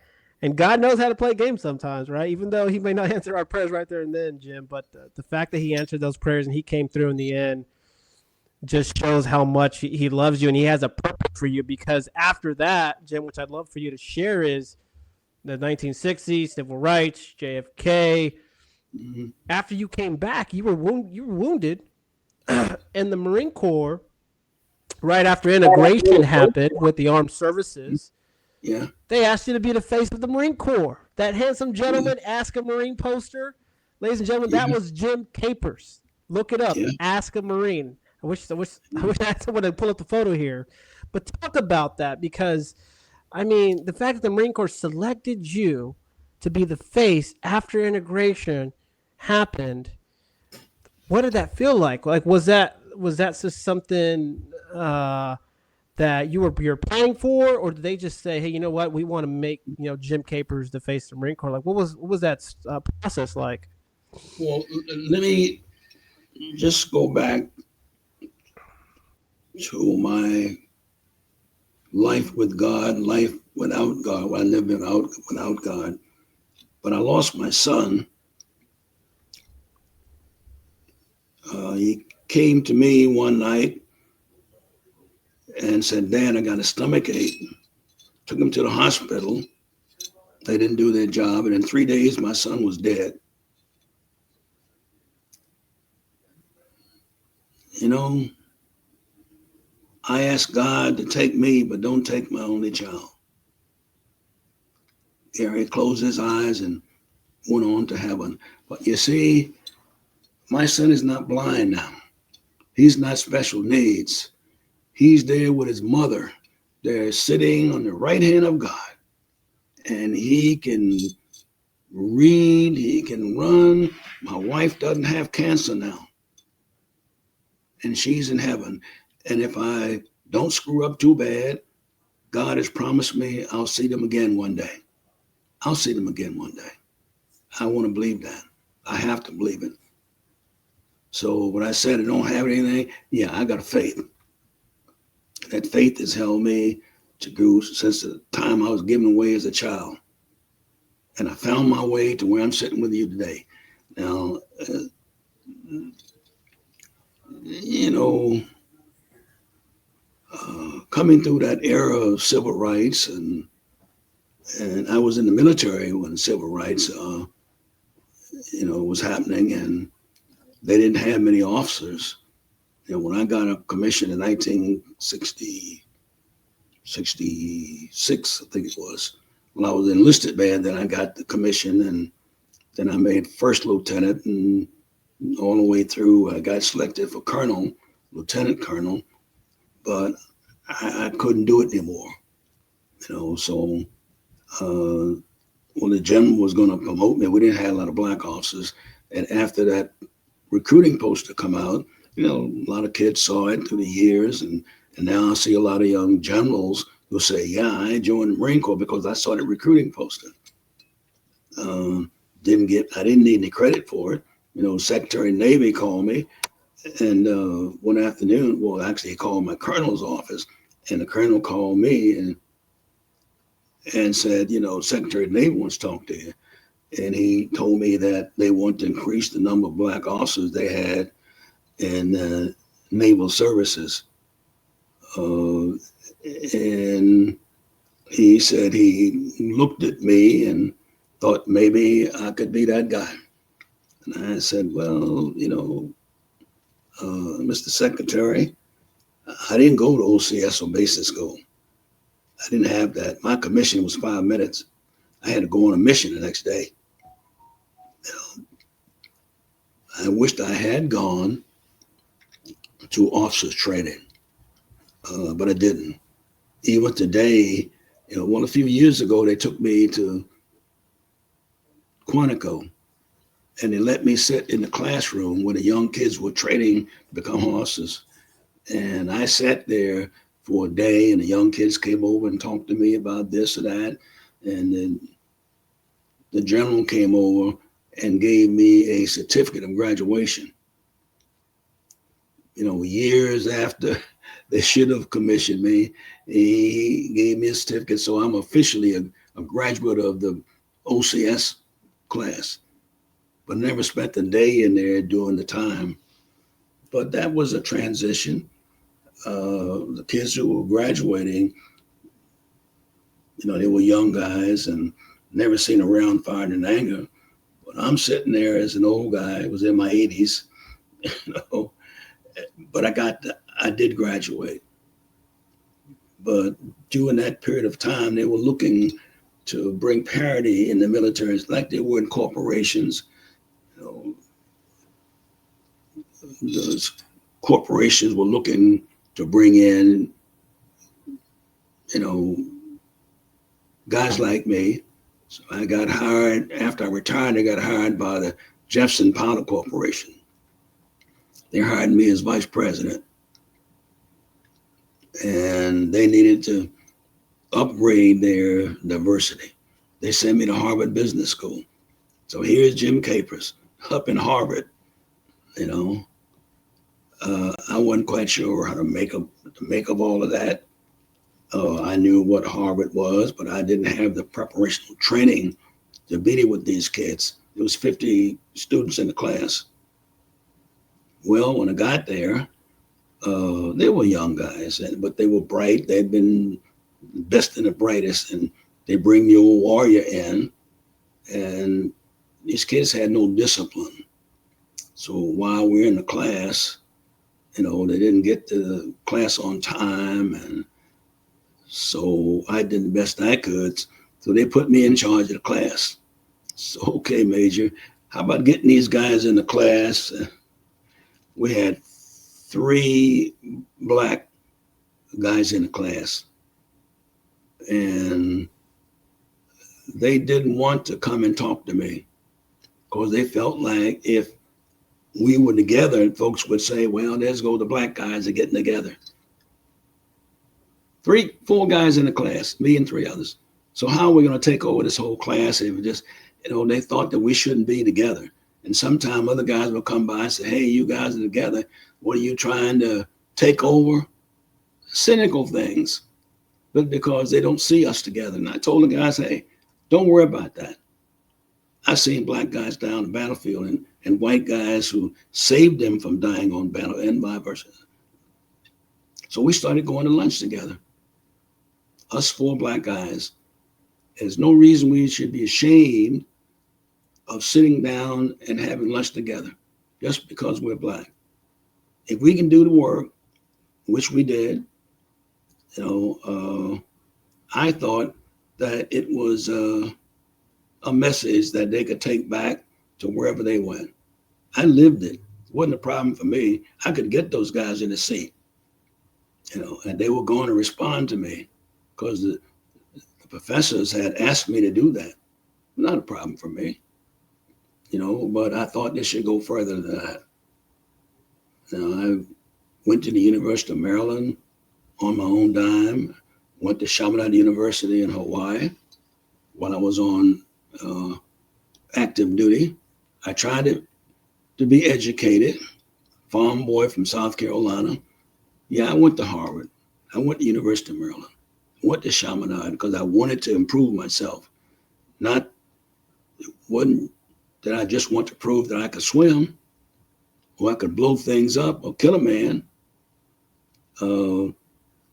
And God knows how to play games sometimes, right? Even though he may not answer our prayers right there and then, Jim. But the fact that he answered those prayers and he came through in the end just shows how much he loves you and he has a purpose for you. Because after that, Jim, which I'd love for you to share, is the 1960s, civil rights, JFK. Mm-hmm. After you came back, you were wounded, and the Marine Corps, right after integration happened with the armed services, yeah, they asked you to be the face of the Marine Corps. That handsome gentleman, Ask a Marine poster, ladies and gentlemen, that was Jim Capers. Look it up. Yeah. Ask a Marine. I wish I had someone to pull up the photo here. But talk about that, because, I mean, the fact that the Marine Corps selected you to be the face after integration happened, what did that feel like? Like, was that just something that you're planning for, or did they just say, hey, you know what, we want to make Jim Capers the face of the Marine Corps? Like, what was that process like? Well, let me just go back to my life with God, life without God. Well, I lived without God, but I lost my son. He came to me one night and said, Dad, I got a stomach ache. Took him to the hospital. They didn't do their job. And in 3 days, my son was dead. I asked God to take me, but don't take my only child. Gary closed his eyes and went on to heaven. But you see, my son is not blind now. He's not special needs. He's there with his mother. They're sitting on the right hand of God. And he can read, he can run. My wife doesn't have cancer now. And she's in heaven. And if I don't screw up too bad, God has promised me I'll see them again one day. I'll see them again one day. I want to believe that. I have to believe it. So when I said I don't have anything, yeah, I got a faith. That faith has held me to go since the time I was given away as a child. And I found my way to where I'm sitting with you today. Now, coming through that era of civil rights, and I was in the military when civil rights, was happening, and they didn't have many officers. When I got a commission in 1966, I think it was, when I was an enlisted man, then I got the commission, and then I made first lieutenant, and all the way through, I got selected for colonel, lieutenant colonel, but I couldn't do it anymore. So when the general was going to promote me, we didn't have a lot of black officers, and after that recruiting poster come out, a lot of kids saw it through the years, and now I see a lot of young generals who say, yeah, I joined the Marine Corps because I saw the recruiting poster. I didn't need any credit for it. Secretary of Navy called me, and one afternoon, well, actually he called my colonel's office, and the colonel called me and said, Secretary of Navy wants to talk to you. And he told me that they want to increase the number of black officers they had in naval services. And he said he looked at me and thought maybe I could be that guy. And I said, well, Mr. Secretary, I didn't go to OCS or basic school. I didn't have that. My commission was 5 minutes. I had to go on a mission the next day. I wished I had gone to officers training, but I didn't. Even today, a few years ago, they took me to Quantico, and they let me sit in the classroom where the young kids were training to become officers. And I sat there for a day, and the young kids came over and talked to me about this or that. And then the general came over and gave me a certificate of graduation. Years after they should have commissioned me, he gave me a certificate. So I'm officially a graduate of the OCS class, but never spent a day in there during the time. But that was a transition. The kids who were graduating, they were young guys and never seen a round fired in anger. But I'm sitting there as an old guy. I was in my 80s, but I did graduate. But during that period of time, they were looking to bring parity in the military, like they were in corporations. Those corporations were looking to bring in, guys like me. So I got hired, after I retired, I got hired by the Jefferson Powder Corporation. They hired me as vice president. And they needed to upgrade their diversity. They sent me to Harvard Business School. So here's Jim Capers up in Harvard. I wasn't quite sure how to make of all of that. I knew what Harvard was, but I didn't have the preparational training to be there with these kids. There was 50 students in the class. Well, when I got there, they were young guys, but they were bright. They'd been best and the brightest, and they bring the old warrior in, and these kids had no discipline. So while we're in the class, they didn't get to the class on time, and so I did the best I could. So they put me in charge of the class. So, okay, Major, how about getting these guys in the class? We had 3 black guys in the class, and they didn't want to come and talk to me because they felt like if we were together, folks would say, well, there's go the black guys are getting together. 4 guys in the class, me and 3 others. So how are we going to take over this whole class if just, they thought that we shouldn't be together. And sometime other guys will come by and say, hey, you guys are together. What are you trying to take over? Cynical things, but because they don't see us together. And I told the guys, hey, don't worry about that. I've seen black guys die on the battlefield and white guys who saved them from dying on battle and vice versa. So we started going to lunch together. Us 4 black guys. There's no reason we should be ashamed of sitting down and having lunch together just because we're black. If we can do the work, which we did, I thought that it was a message that they could take back to wherever they went. I lived it. It wasn't a problem for me. I could get those guys in the seat, and they were going to respond to me because the professors had asked me to do that. Not a problem for me, but I thought they should go further than that. I went to the University of Maryland on my own dime, went to Chaminade University in Hawaii while I was on active duty. I tried to be educated, farm boy from South Carolina. Yeah, I went to Harvard. I went to University of Maryland. I went to Chaminade because I wanted to improve myself. It wasn't that I just want to prove that I could swim or I could blow things up or kill a man.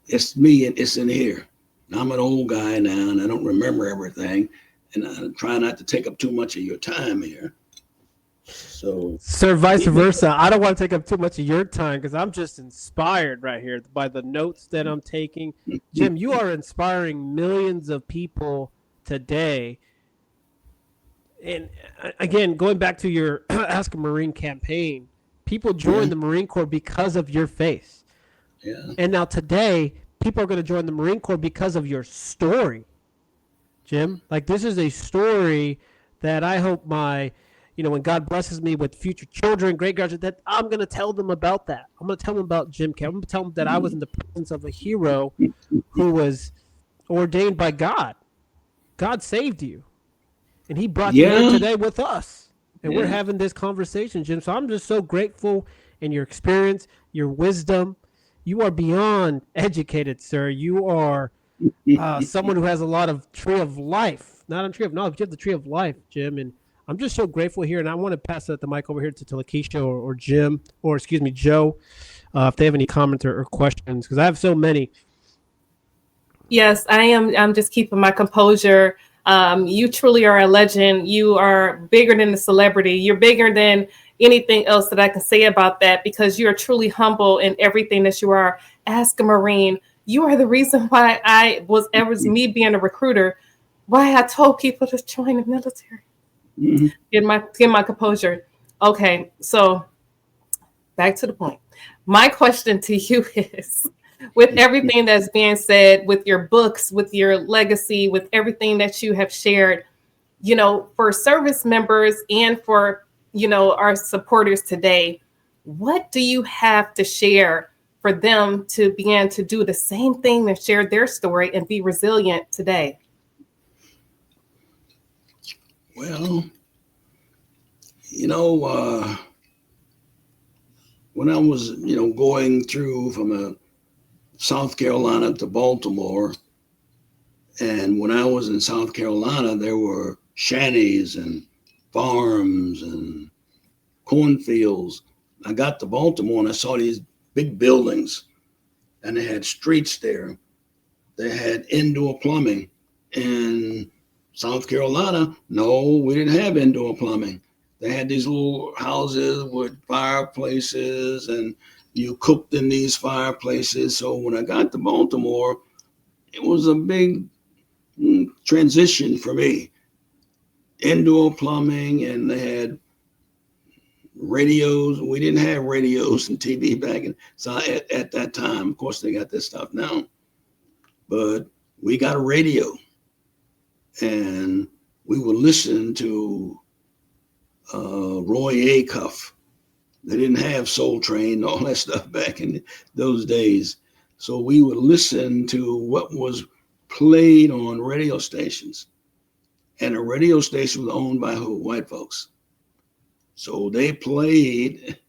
It's me and it's in here. I'm an old guy now and I don't remember everything. And I try not to take up too much of your time here. So, sir, vice versa. I don't want to take up too much of your time because I'm just inspired right here by the notes that I'm taking. Jim, you are inspiring millions of people today. And again, going back to your Ask a Marine campaign, people join the Marine Corps because of your face. Yeah. And now today, people are going to join the Marine Corps because of your story, Jim. Like, this is a story that I hope when God blesses me with future children, great grandchildren, that I'm going to tell them about that. I'm going to tell them about Jim Crowe. I'm going to tell them that I was in the presence of a hero who was ordained by God. God saved you. And he brought you here today with us. And we're having this conversation, Jim. So I'm just so grateful in your experience, your wisdom. You are beyond educated, sir. You are someone who has a lot of tree of life, not a tree of knowledge. You have the tree of life, Jim. And I'm just so grateful here. And I want to pass the mic over here to Lakeisha or Jim, or excuse me, Joe, if they have any comments or questions, because I have so many. Yes, I am. I'm just keeping my composure. You truly are a legend. You are bigger than the celebrity. You're bigger than anything else that I can say about that, because you are truly humble in everything that you are. Ask a Marine. You are the reason why me being a recruiter, why I told people to join the military. Get my composure. Okay, so back to the point. My question to you is, with everything that's being said, with your books, with your legacy, with everything that you have shared, for service members and for, our supporters today, what do you have to share for them to begin to do the same thing and share their story and be resilient today? Well, when I was, going through from South Carolina to Baltimore, and when I was in South Carolina, there were shanties and farms and cornfields. I got to Baltimore and I saw these big buildings, and they had streets there. They had indoor plumbing. In South Carolina, no, we didn't have indoor plumbing. They had these little houses with fireplaces, and you cooked in these fireplaces. So when I got to Baltimore, it was a big transition for me. indoor plumbing, and they had radios. We didn't have radios and TV back in, so at that time. Of course, they got this stuff now, but we got a radio, and we would listen to Roy Acuff. They didn't have Soul Train and all that stuff back in those days, so we would listen to what was played on radio stations, and the radio station was owned by who? White folks. So they played.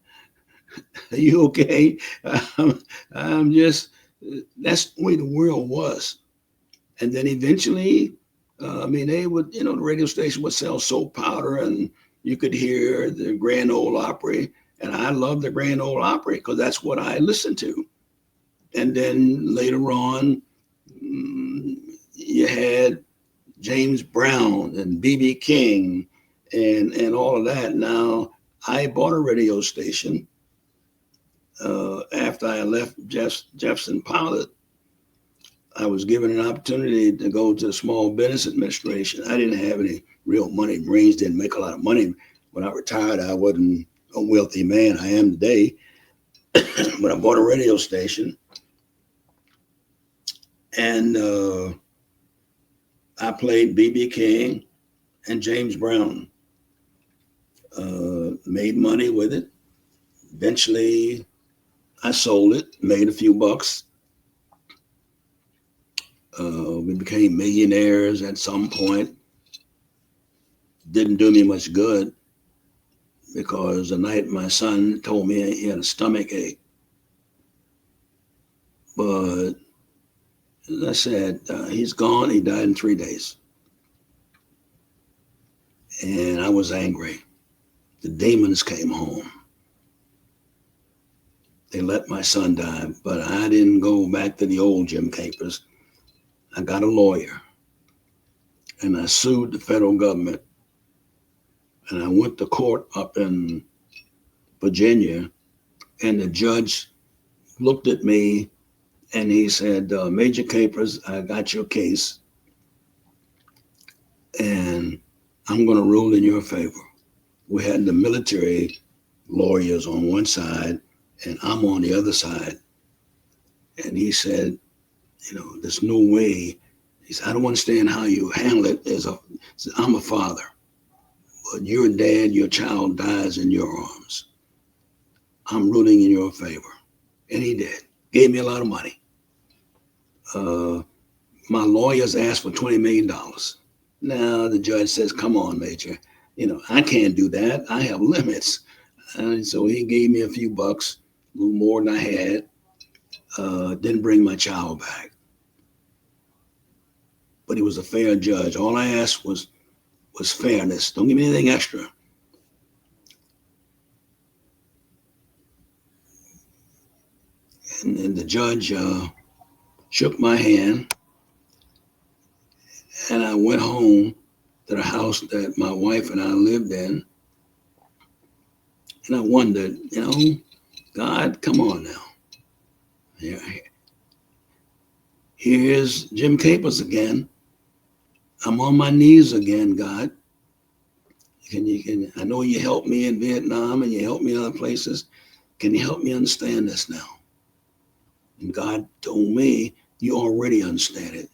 Are you okay? I'm just. That's the way the world was, and then eventually, they would. The radio station would sell soap powder, and you could hear the Grand Ole Opry, and I loved the Grand Ole Opry because that's what I listened to. And then later on, you had James Brown and B.B. King and all of that. Now, I bought a radio station after I left Jefferson Pilot. I was given an opportunity to go to the Small Business Administration. I didn't have any real money. Marines didn't make a lot of money. When I retired, I wasn't a wealthy man. I am today. But I bought a radio station. And I played B.B. King and James Brown. Made money with it. Eventually, I sold it, made a few bucks. We became millionaires at some point. Didn't do me much good because the night my son told me he had a stomach ache. But as I said, he's gone. He died in 3 days. And I was angry. The demons came home. They let my son die, but I didn't go back to the old Jim Capers. I got a lawyer, and I sued the federal government. And I went to court up in Virginia, and the judge looked at me and he said, Major Capers, I got your case, and I'm going to rule in your favor. We had the military lawyers on one side, and I'm on the other side. And he said, there's no way. He said, I don't understand how you handle it. I'm a father, but your dad, your child dies in your arms. I'm ruling in your favor. And he did. Gave me a lot of money. My lawyers asked for $20 million. Now the judge says, come on, Major. I can't do that. I have limits. And so he gave me a few bucks, a little more than I had. Didn't bring my child back. But he was a fair judge. All I asked was fairness. Don't give me anything extra. And the judge shook my hand, and I went home to the house that my wife and I lived in. And I wondered, God, come on now. Here's Jim Capers again. I'm on my knees again, God. I know you helped me in Vietnam and you helped me in other places. Can you help me understand this now? And God told me, you already understand it.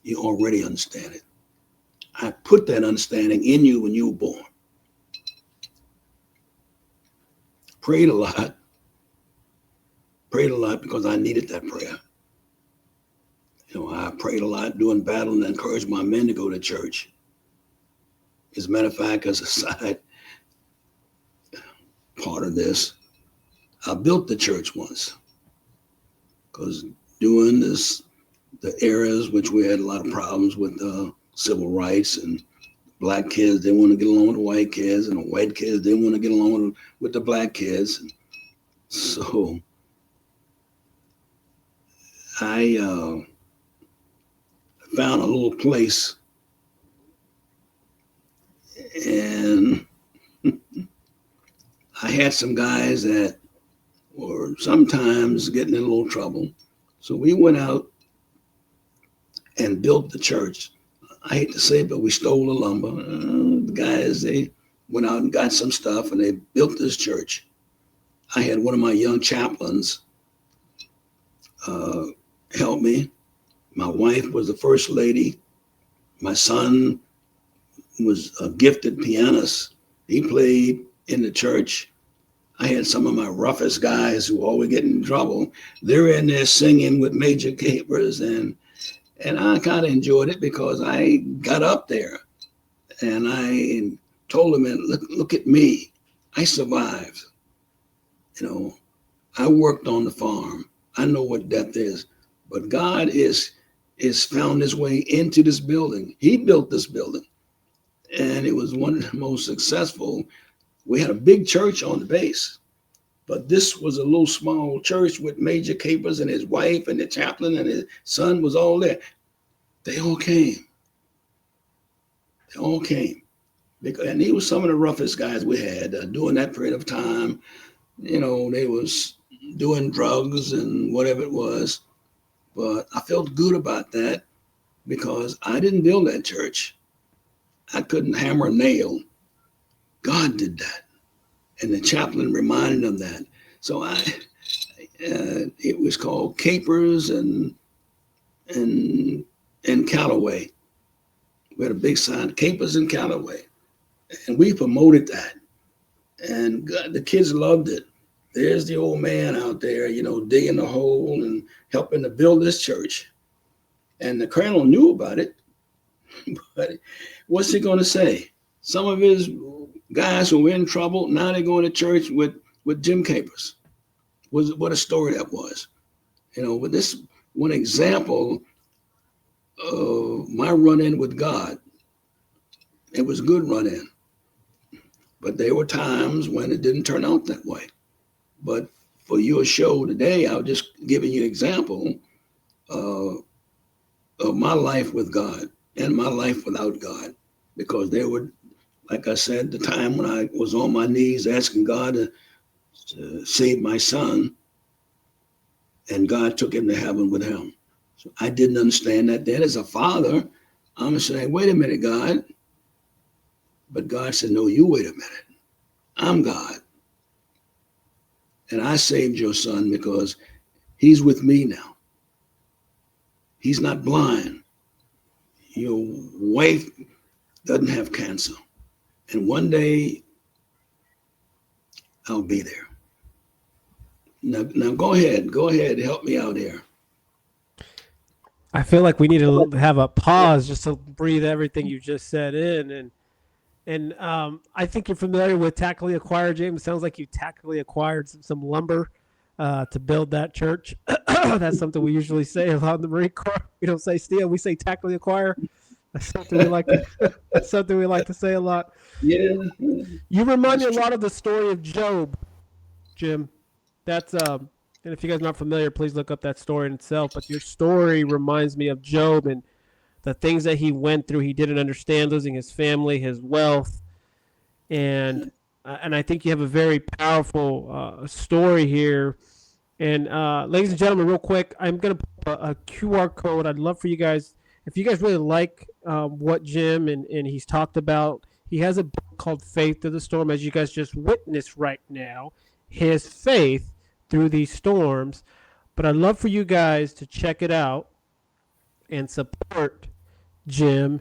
You already understand it. I put that understanding in you when you were born. Prayed a lot. Prayed a lot because I needed that prayer. I prayed a lot during battle and encouraged my men to go to church. As a matter of fact, as a side part of this, I built the church once. Because during the eras which we had a lot of problems with civil rights, and black kids didn't want to get along with the white kids, and the white kids didn't want to get along with the black kids. And so I found a little place, and I had some guys that were sometimes getting in a little trouble. So we went out and built the church. I hate to say it, but we stole the lumber. The guys, they went out and got some stuff, and they built this church. I had one of my young chaplains help me. My wife was the first lady. My son was a gifted pianist. He played in the church. I had some of my roughest guys who always get in trouble. They're in there singing with major capers, and I kind of enjoyed it because I got up there and I told them, look at me. I survived. You know, I worked on the farm. I know what death is, but God is found his way into this building. He built this building, and it was one of the most successful. We had a big church on the base, but this was a little small church with Major Capers and his wife and the chaplain and his son was all there. They all came. They all came. And he was some of the roughest guys we had during that period of time. You know, they was doing drugs and whatever it was. But I felt good about that because I didn't build that church. I couldn't hammer a nail. God did that. And the chaplain reminded him that. So it was called Capers and Callaway. We had a big sign, Capers and Callaway. And we promoted that. And God, the kids loved it. There's the old man out there, you know, digging the hole and helping to build this church. And the colonel knew about it. But what's he going to say? Some of his guys who were in trouble, now they're going to church with Jim Capers. What a story that was. You know, with this one example of my run-in with God. It was a good run-in. But there were times when it didn't turn out that way. But for your show today, I was just giving you an example of my life with God and my life without God. Because there were, like I said, the time when I was on my knees asking God to save my son, and God took him to heaven with him. So I didn't understand that then. As a father, I'm saying, wait a minute, God. But God said, no, you wait a minute. I'm God. And I saved your son because he's with me now. He's not blind. Your wife doesn't have cancer. And one day I'll be there. Now go ahead, help me out here. I feel like we need to have a pause just to breathe everything you just said in. And I think you're familiar with tactically acquired, James. It sounds like you tactically acquired some lumber to build that church. That's something we usually say a lot in the Marine Corps. We don't say steal, we say tactically acquire. That's something we like to say a lot. Yeah. You remind me a lot of the story of Job, Jim. That's and if you guys are not familiar, please look up that story in itself. But your story reminds me of Job and the things that he went through. He didn't understand, losing his family, his wealth, and I think you have a very powerful story here. And ladies and gentlemen, real quick, I'm going to put a QR code. I'd love for you guys, if you guys really like what Jim and he's talked about, he has a book called Faith Through the Storm, as you guys just witnessed right now, his faith through these storms. But I'd love for you guys to check it out and support Jim.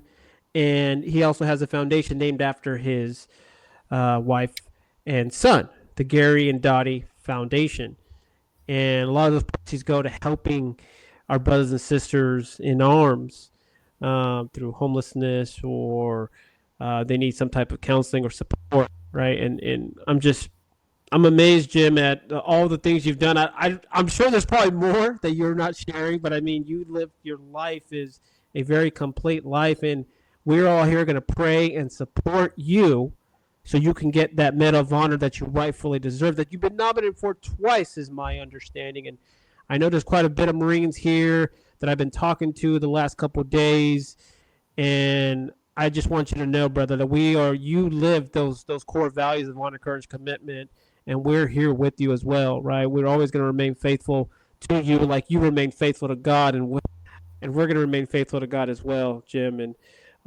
And he also has a foundation named after his wife and son, the Gary and Dottie Foundation. And a lot of those proceeds go to helping our brothers and sisters in arms through homelessness, or they need some type of counseling or support, right? And I'm amazed, Jim, at all the things you've done. I'm sure there's probably more that you're not sharing, but I mean, your life is a very complete life, and we're all here going to pray and support you so you can get that Medal of Honor that you rightfully deserve, that you've been nominated for twice, is my understanding. And I know there's quite a bit of Marines here that I've been talking to the last couple of days, and I just want you to know, brother, that you live those core values of honor, courage, commitment, and we're here with you as well, right? We're always going to remain faithful to you like you remain faithful to God, and we're going to remain faithful to God as well, Jim. And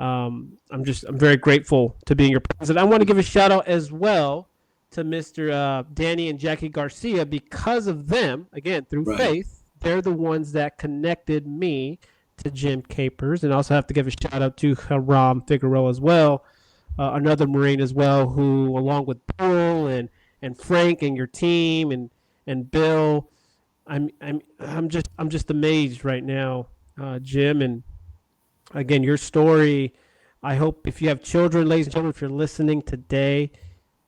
I'm very grateful to be in your presence. I want to give a shout out as well to Mr. Danny and Jackie Garcia. Because of them, again, through Right. faith, they're the ones that connected me to Jim Capers. And I also have to give a shout out to Haram Figueroa as well, another Marine as well, who, along with Paul and Frank and your team and Bill, I'm just amazed right now, Jim. And again, your story. I hope if you have children, ladies and gentlemen, if you're listening today,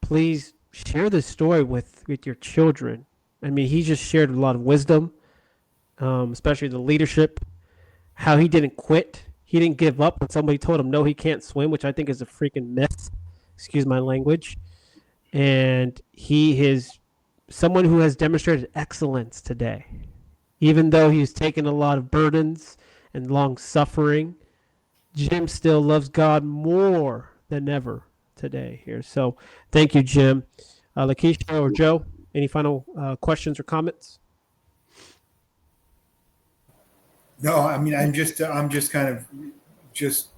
please share this story with your children. I mean, he just shared a lot of wisdom, especially the leadership, how he didn't quit. He didn't give up when somebody told him, no, he can't swim, which I think is a freaking myth. Excuse my language. And he is someone who has demonstrated excellence today. Even though he's taken a lot of burdens and long suffering, Jim still loves God more than ever today here. So thank you, Jim. Lakeisha or Joe, any final questions or comments? No, I mean, I'm just kind of just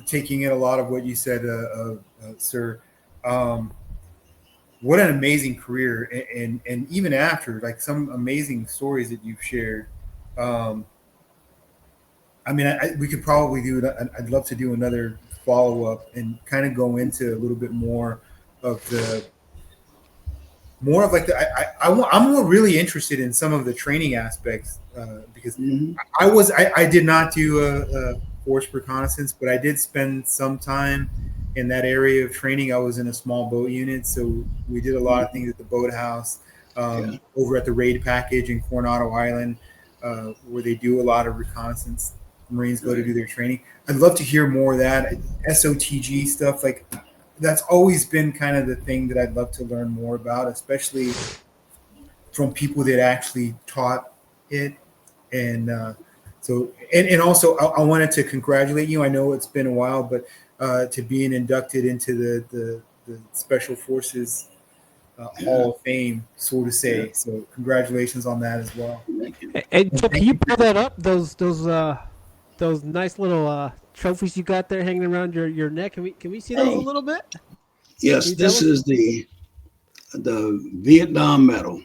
taking in a lot of what you said, sir. What an amazing career, and even after, like, some amazing stories that you've shared. I mean, we could probably do it. I'd love to do another follow up and kind of go into a little bit more of I'm more really interested in some of the training aspects, because I did not do a force reconnaissance, but I did spend some time in that area of training. I was in a small boat unit, so we did a lot of things at the boathouse, over at the raid package in Coronado Island, where they do a lot of reconnaissance. Marines go to do their training. I'd love to hear more of that SOTG stuff. Like, that's always been kind of the thing that I'd love to learn more about, especially from people that actually taught it. And also I wanted to congratulate you. I know it's been a while, but to being inducted into the Special Forces Hall of Fame, so to say. Yeah. So congratulations on that as well. Thank you. Hey, can you pull that up? Those nice little trophies you got there hanging around your neck. Can we see those a little bit? Yes, this is the Vietnam Medal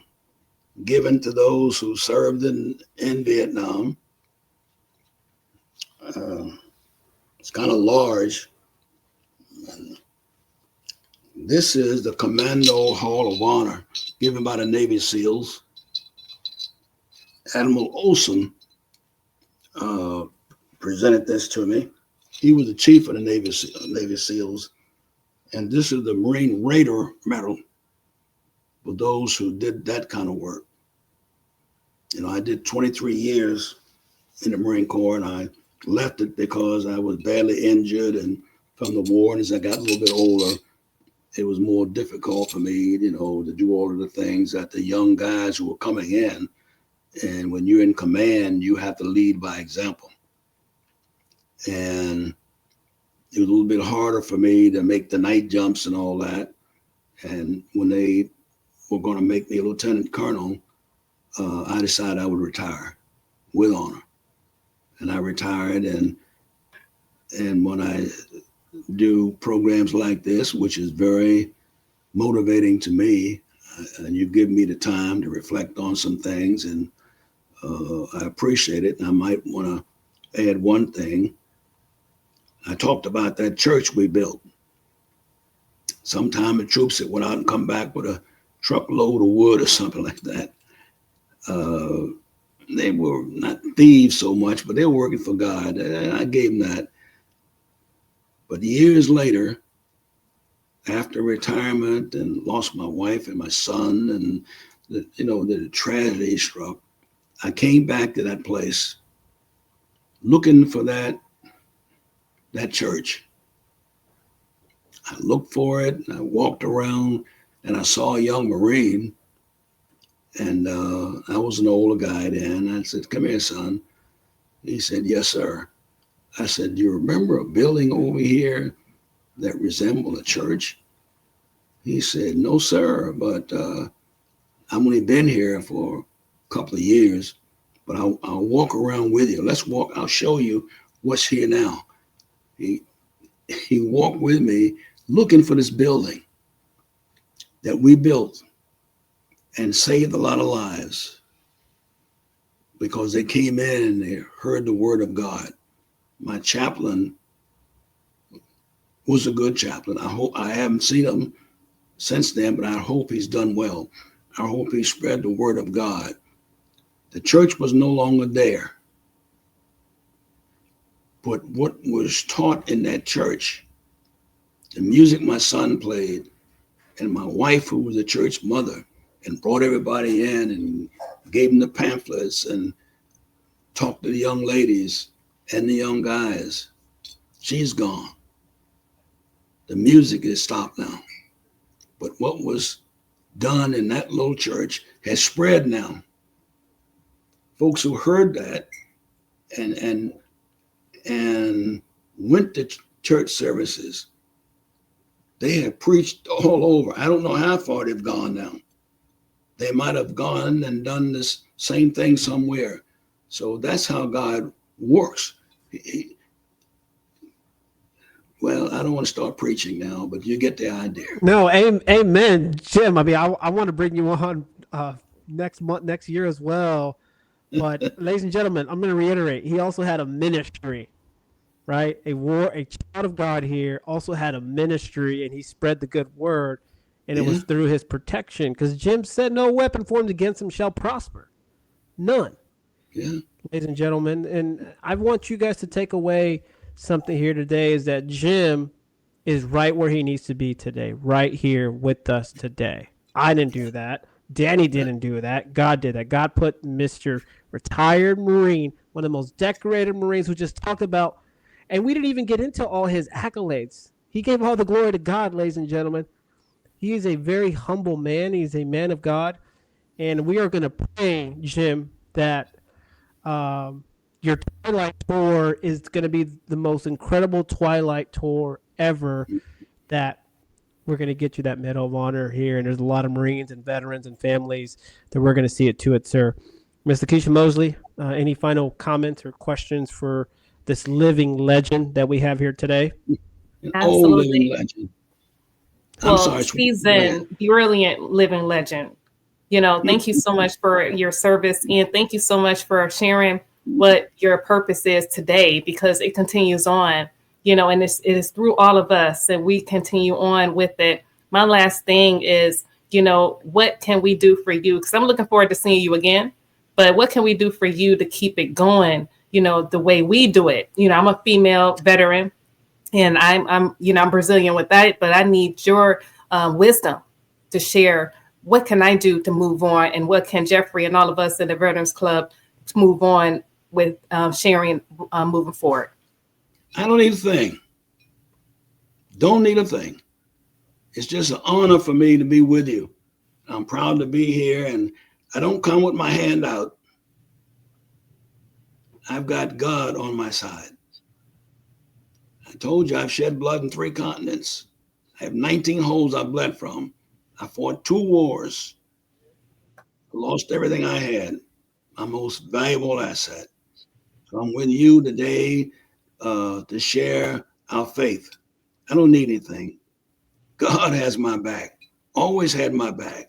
given to those who served in Vietnam. It's kind of large. This is the Commando Hall of Honor given by the Navy SEALs. Admiral Olson presented this to me. He was the chief of the Navy SEALs. And this is the Marine Raider Medal for those who did that kind of work. You know, I did 23 years in the Marine Corps, and I left it because I was badly injured and from the war. And as I got a little bit older, it was more difficult for me, you know, to do all of the things that the young guys who were coming in. And when you're in command, you have to lead by example. And it was a little bit harder for me to make the night jumps and all that. And when they were going to make me a lieutenant colonel, I decided I would retire with honor. And I retired. And when I do programs like this, which is very motivating to me, and you give me the time to reflect on some things, and I appreciate it. And I might want to add one thing. I talked about that church we built. Sometime the troops that went out and come back with a truckload of wood or something like that. They were not thieves so much, but they were working for God. And I gave them that. But years later, after retirement and lost my wife and my son, and the tragedy struck, I came back to that place looking for that church. I looked for it, and I walked around, and I saw a young Marine, and I was an older guy then. I said, "Come here, son." He said, "Yes, sir." I said, "Do you remember a building over here that resembled a church?" He said, "No, sir, but I've only been here for a couple of years, but I'll walk around with you. Let's walk. I'll show you what's here now." He he walked with me looking for this building that we built and saved a lot of lives because they came in and they heard the word of God. My chaplain was a good chaplain. I haven't seen him since then, but I hope he's done well. I hope he spread the word of God. The church was no longer there. But what was taught in that church, the music my son played, and my wife, who was a church mother, and brought everybody in and gave them the pamphlets and talked to the young ladies and the young guys, she's gone. The music is stopped now. But what was done in that little church has spread now. Folks who heard that and went to church services, they have preached all over. I don't know how far they've gone now. They might have gone and done this same thing somewhere. So that's how God works. Well, I don't want to start preaching now, but you get the idea. No, amen, Jim. I mean, I want to bring you on next month, next year as well. But ladies and gentlemen, I'm going to reiterate. He also had a ministry, right? A child of God here also had a ministry, and he spread the good word, and it was through his protection. Because Jim said, "No weapon formed against him shall prosper, none." Yeah, ladies and gentlemen, and I want you guys to take away something here today is that Jim is right where he needs to be today, right here with us today. I didn't do that. Danny didn't do that. God did that. God put Mr. Retired Marine, one of the most decorated Marines who just talked about, and we didn't even get into all his accolades. He gave all the glory to God, ladies and gentlemen. He is a very humble man. He's a man of God. And we are going to pray, Jim, that your Twilight tour is going to be the most incredible Twilight tour ever, that we're going to get you that Medal of Honor here. And there's a lot of Marines and veterans and families that we're going to see it to it, sir. Ms. Lakeisha Mosley, any final comments or questions for this living legend that we have here today? Absolutely. Old living legend. Well, seasoned, brilliant living legend. You know, thank you so much for your service, and thank you so much for sharing what your purpose is today, because it continues on, you know, and it is through all of us, and we continue on with it. My last thing is, you know, what can we do for you? Because I'm looking forward to seeing you again, but what can we do for you to keep it going, you know, the way we do it? You know, I'm a female veteran, and I'm you know, I'm Brazilian with that, but I need your wisdom to share. What can I do to move on, and what can Jeffrey and all of us in the Veterans Club to move on with sharing moving forward? I don't need a thing. Don't need a thing. It's just an honor for me to be with you. I'm proud to be here, and I don't come with my hand out. I've got God on my side. I told you I've shed blood in 3 continents. I have 19 holes I bled from. I fought 2 wars. I lost everything I had, my most valuable asset. So I'm with you today to share our faith. I don't need anything. God has my back, always had my back.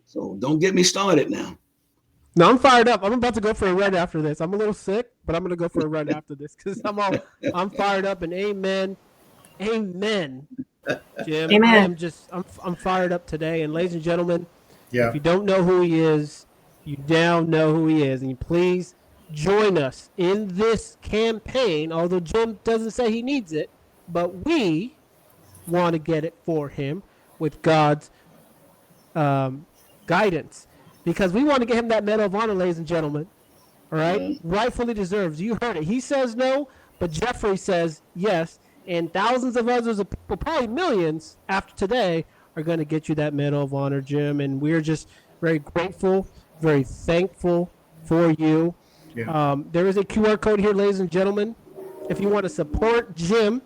So don't get me started now. No, I'm fired up. I'm about to go for a run after this. I'm a little sick, but I'm going to go for a run after this because I'm fired up, and amen. Amen. Jim, Amen. I'm fired up today. And ladies and gentlemen, Yeah. if you don't know who he is, you now know who he is. And please join us in this campaign, although Jim doesn't say he needs it, but we want to get it for him with God's guidance, because we want to get him that Medal of Honor, ladies and gentlemen. All right? Rightfully deserves. You heard it. He says no, but Jeffrey says yes. And thousands of others of people, probably millions after today, are going to get you that Medal of Honor, Jim. And we're just very grateful, very thankful for you. Yeah. There is a QR code here, ladies and gentlemen. If you want to support Jim,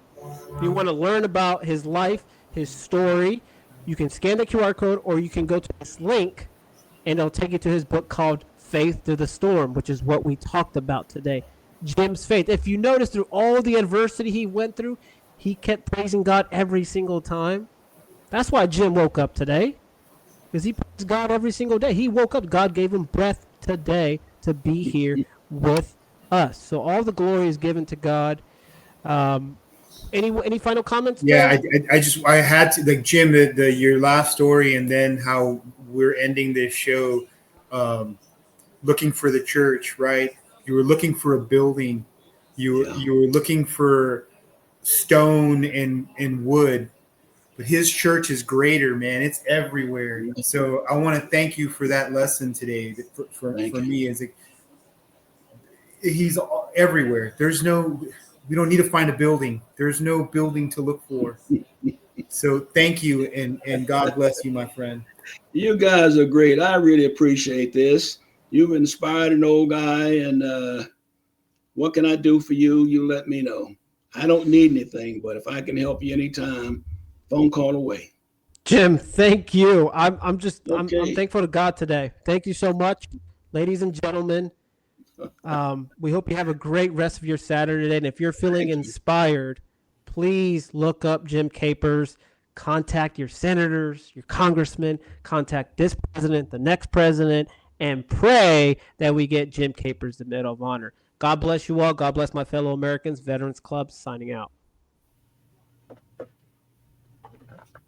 if you want to learn about his life, his story, you can scan the QR code, or you can go to this link, and it'll take you to his book called Faith Through the Storm, which is what we talked about today. Jim's faith. If you notice, through all the adversity he went through, he kept praising God every single time. That's why Jim woke up today, because he praised God every single day. He woke up. God gave him breath today to be here with us. So all the glory is given to God. Any final comments? Yeah, Bill? I had to, like, Jim, your last story, and then how we're ending this show, looking for the church, right? You were looking for a building, you were looking for stone and wood, but his church is greater, man. It's everywhere. So I want to thank you for that lesson today. For me, is he's everywhere. We don't need to find a building. There's no building to look for. So thank you, and God bless you, my friend. You guys are great. I really appreciate this. You've inspired an old guy, and what can I do for you? You let me know. I don't need anything, but if I can help you anytime, phone call away. Jim, thank you. I'm Okay. thankful to God today. Thank you so much, ladies and gentlemen. We hope you have a great rest of your Saturday. And if you're feeling inspired, please look up Jim Capers. Contact your senators, your congressmen. Contact this president, the next president, and pray that we get Jim Capers the Medal of Honor. God bless you all. God bless my fellow Americans. Veterans Club signing out.